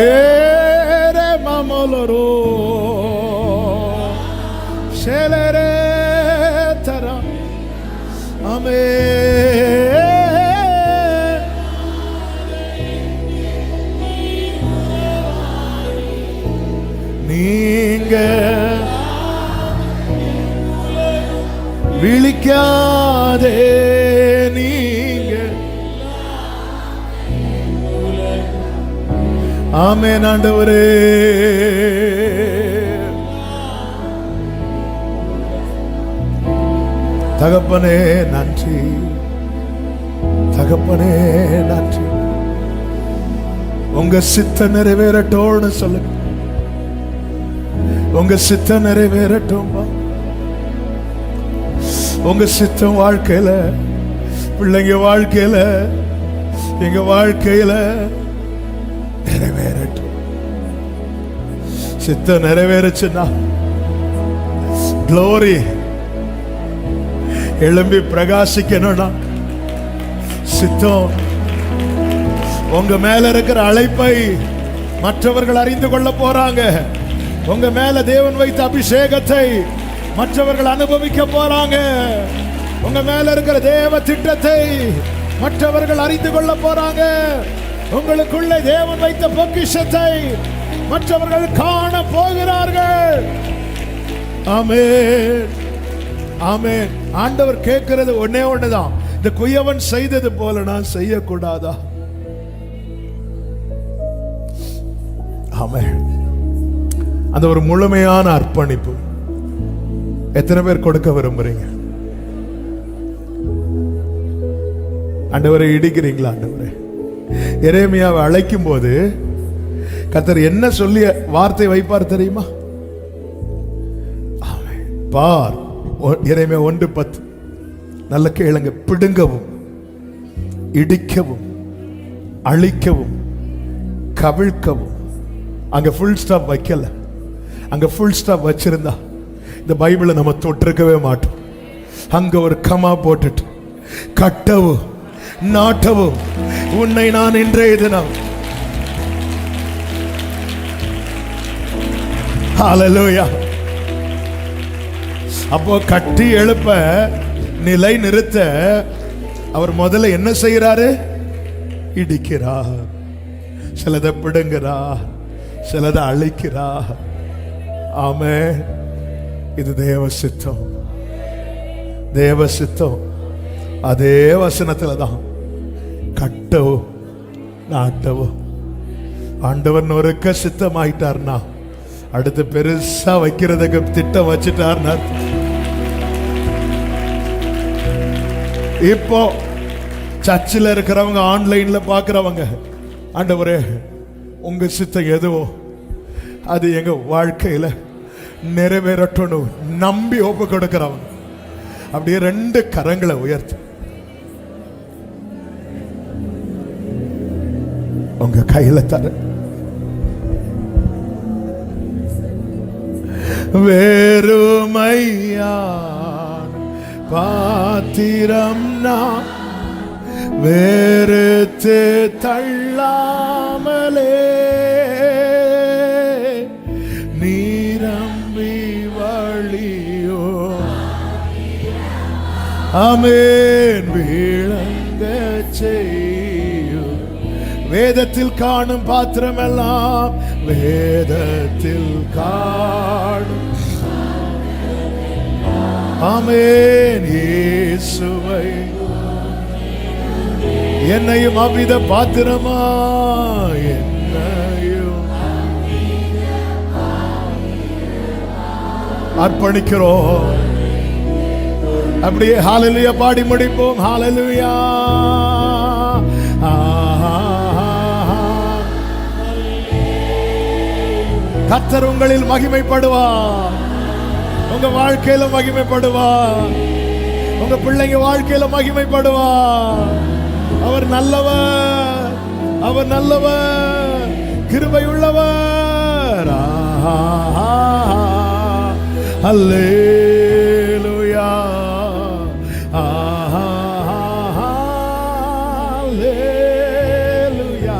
Speaker 1: ஏரே மாமலரோ ஷெலரே தரா. ஆமென். நீங்க விழிக்காதே, நீங்க ஆமென். ஆண்டவரே தகப்பனே நன்றி, தகப்பனே நன்றி. உங்க சித்த நிறைவேறட்டோன்னு சொல்லுங்க. உங்க சித்தம் நிறைவேறட்டும். உங்க சித்தம் வாழ்க்கையில, பிள்ளைங்க வாழ்க்கையில, எங்க வாழ்க்கையில நிறைவேறட்டும். சித்தம் நிறைவேறச்சுன்னா க்ளோரி எழும்பி பிரகாசிக்கணும்னா சித்தம் உங்க மேல இருக்கிற அழைப்பை மற்றவர்கள் அறிந்து கொள்ள போறாங்க. உங்க மேல தேவன் வைத்த அபிஷேகத்தை மற்றவர்கள் அனுபவிக்க போறாங்க. உங்க மேல இருக்கிற தேவ திட்டத்தை மற்றவர்கள் அறிந்து கொள்ள போறாங்க. உங்களுக்குள்ள தேவன் வைத்த பொக்கிஷத்தை மற்றவர்கள் காண போகிறார்கள். ஆமென், ஆமென். ஆண்டவர் கேட்கிறது ஒன்னே ஒண்ணுதான். இந்த குயவன் செய்தது போல நான் செய்யக்கூடாதா? ஆமென். அந்த ஒரு முழுமையான அர்ப்பணிப்பு எத்தனை பேர் கொடுக்க விரும்புறீங்க? ஆண்டவரை இடிக்கிறீங்களா? ஆண்டவரே, எரேமியாவை அழைக்கும் போது கர்த்தர் என்ன சொல்லி வார்த்தை வைப்பார் தெரியுமா? பார், எரேமியா 1:10 நல்ல கேளுங்க. பிடுங்கவும் இடிக்கவும் அழிக்கவும் கவிழ்க்கவும். அங்க ஃபுல் ஸ்டாப் வைக்கல. அங்க ஃபுல் ஸ்டாப் வச்சிருந்தா இந்த பைபிளை நம்ம தொட்டிருக்கவே மாட்டோம். அங்க ஒரு கமா போட்டுட்டு கட்டவும் நாட்டவும் உன்னை நான் இன்றைய தினம் ஹல்லேலூயா. அப்போ கட்டி எழுப்ப நிலை நிறுத்த அவர் முதல்ல என்ன செய்யறாரு? இடிக்கிறார், சிலதை பிடுங்கிறார், சிலதை அழிக்கிறார். ஆமென். இது தேவ சித்தம், தேவ சித்தம். அதே வசனத்துல தான் கட்டவும் நாட்டவும். ஆண்டவர் நொறுக்க சித்தமாயிட்டார்னா அடுத்து பெருசா வைக்கிறதுக்கு திட்டம் வச்சுட்டார்னா இப்போ சர்ச்சில் இருக்கிறவங்க, ஆன்லைன்ல பார்க்கிறவங்க, ஆண்டவரே உங்க சித்தம் எதுவோ அது எங்க வாழ்க்கையில நிறைவேறட்டும் நம்பி ஒப்பு கொடுக்கிறவங்க அப்படியே 2 கரங்களை உயர்த்து உங்க கையில தர. வேறுமையான் பாத்திரம் நான் வேறுத்து தள்ளாமலே நீரம்பி வழியோ ஆமென் விளங்க செய்யும். வேதத்தில் காணும் பாத்திரமெல்லாம் வேதத்தில் காணும் ஆமென் இயேசுவை என்னையும் அவ்வித பாத்திரமா என்னையும் அர்ப்பணிக்கிறோம். அப்படியே ஹல்லேலூயா பாடி முடிப்போம். ஹல்லேலூயா. கர்த்தர் உங்களில் மகிமைப்படுவார், உங்க வாழ்க்கையில மகிமைப்படுவார், உங்க பிள்ளைங்க வாழ்க்கையில மகிமைப்படுவார். அவர் நல்லவர், அவர் நல்லவர், கிருபை உள்ளவர். அல்லேலூயா. அல்லேலூயா.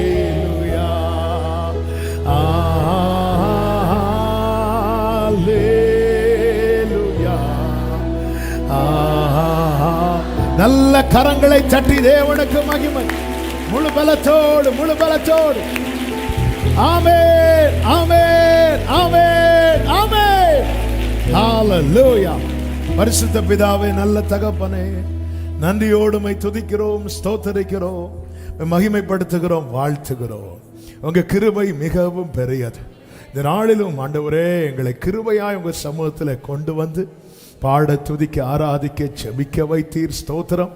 Speaker 1: அல்லேலூயா. அல்லேலூயா. நல்ல கரங்களை தட்டி தேவனுக்கு மகிமை. முழு பலத்தோடு, முழு பலத்தோடு. ஆமென், ஆமென், ஆமென், ஆமென். ஹல்லேலூயா. பரிசுத்த பிதாவே, நல்ல தகப்பனே, நன்றியோடு உம்மை துதிக்கிறோம், ஸ்தோத்திரிக்கிறோம், மகிமைப்படுத்துகிறோம், வாழ்த்துகிறோம். உங்க கிருபை மிகவும் பெரியது. இந்த நாளிலும் ஆண்டவரே எங்களை கிருபையாய் உங்க சமூகத்தில் கொண்டு வந்து பாட, துதிக்க, ஆராதிக்க, ஜெபிக்க வைத்தீர். ஸ்தோத்திரம்.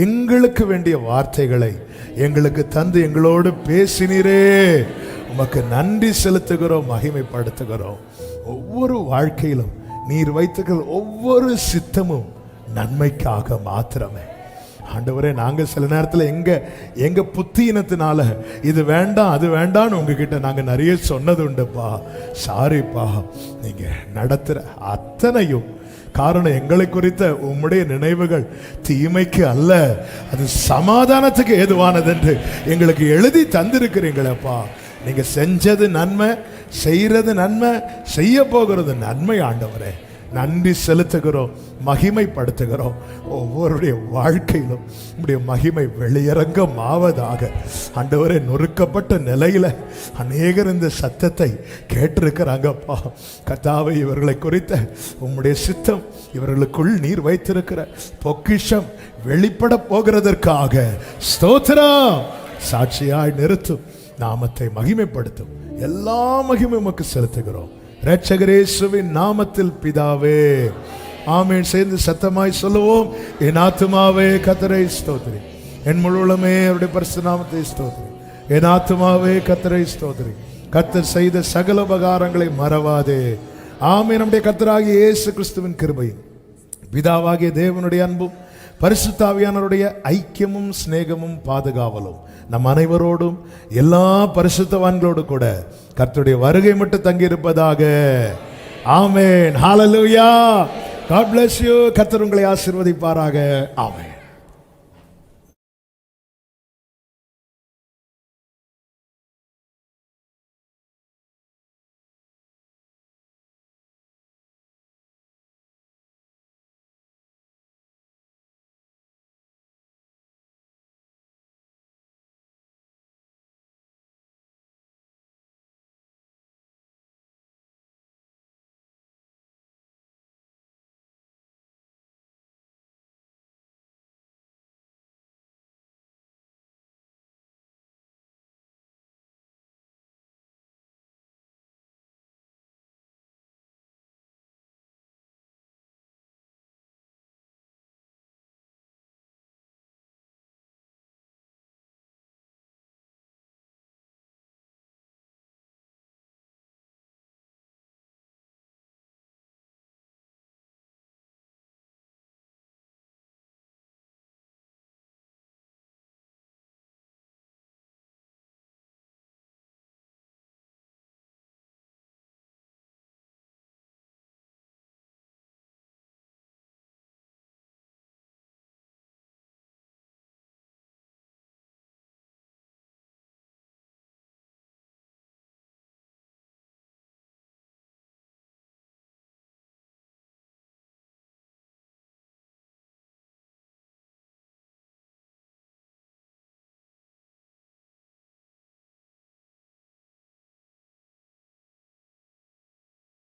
Speaker 1: எங்களுக்கு வேண்டிய வார்த்தைகளை எங்களுக்கு தந்து எங்களோடு பேசினீரே, உமக்கு நன்றி செலுத்துகிறோம், மகிமைப்படுத்துகிறோம். ஒவ்வொரு வாழ்க்கையிலும் நீர் வைத்துக்கிற ஒவ்வொரு சித்தமும் நன்மைக்காக மாத்திரமே. ஆண்டவரே, நாங்க சில நேரத்தில் எங்க புத்தியினத்தினால இது வேண்டாம் அது வேண்டாம்னு உங்ககிட்ட நாங்க நிறைய சொன்னது உண்டுப்பா. சாரிப்பா. நீங்க நடத்துற அத்தனையும் காரணம் எங்களை குறித்த உம்முடைய நினைவுகள் தீமைக்கு அல்ல, அது சமாதானத்துக்கு ஏதுவானது என்று எங்களுக்கு எழுதி தந்திருக்கிறீங்களப்பா. நீங்க செஞ்சது நன்மை, செய்யறது நன்மை, செய்ய போகிறது நன்மை. ஆண்டவரே, நன்றி செலுத்துகிறோம், மகிமைப்படுத்துகிறோம். ஒவ்வொருடைய வாழ்க்கையிலும் உம்முடைய மகிமை வெளியரங்கம் ஆவதாக. ஆண்டவரே, நொறுக்கப்பட்ட நிலையில அநேகர் இந்த சத்தத்தை கேட்டிருக்கிறாங்கப்பா. கர்த்தாவே, இவர்களை குறித்த உம்முடைய சித்தம், இவர்களுக்குள் நீர் வைத்திருக்கிற பொக்கிஷம் வெளிப்பட போகிறதற்காக ஸ்தோத்திரம். சாட்சியாய் நிறுத்தும், நாமத்தை மகிமைப்படுத்தும். எல்லா மகிமை உமக்கு செலுத்துகிறோம் இரட்சகர் இயேசுவின் நாமத்தில் பிதாவே, ஆமென். சேர்ந்து சத்தமாய் சொல்லுவோம். என் ஆத்துமாவே கர்த்தரை ஸ்தோத்திரி, என் முழு உள்ளமே அவருடைய பரிசுத்த நாமத்தை ஸ்தோத்திரி. என் ஆத்துமாவே கர்த்தரை ஸ்தோத்திரி, கர்த்தர் செய்த சகல உபகாரங்களை மறவாதே. ஆமென். நம்முடைய கர்த்தராகிய இயேசு கிறிஸ்துவின் கிருபையும், பிதாவாகிய தேவனுடைய அன்பும், பரிசுத்த ஆவியானவருடைய ஐக்கியமும் சிநேகமும் பாதுகாவலும் நம் அனைவரோடும் எல்லா பரிசுத்தவான்களோடு கூட கர்த்தருடைய வருகை மட்டும் தங்கியிருப்பதாக. ஆமென். ஹalleluya. God bless you. கர்த்தர் உங்களை ஆசீர்வதிப்பாராக. ஆமென்.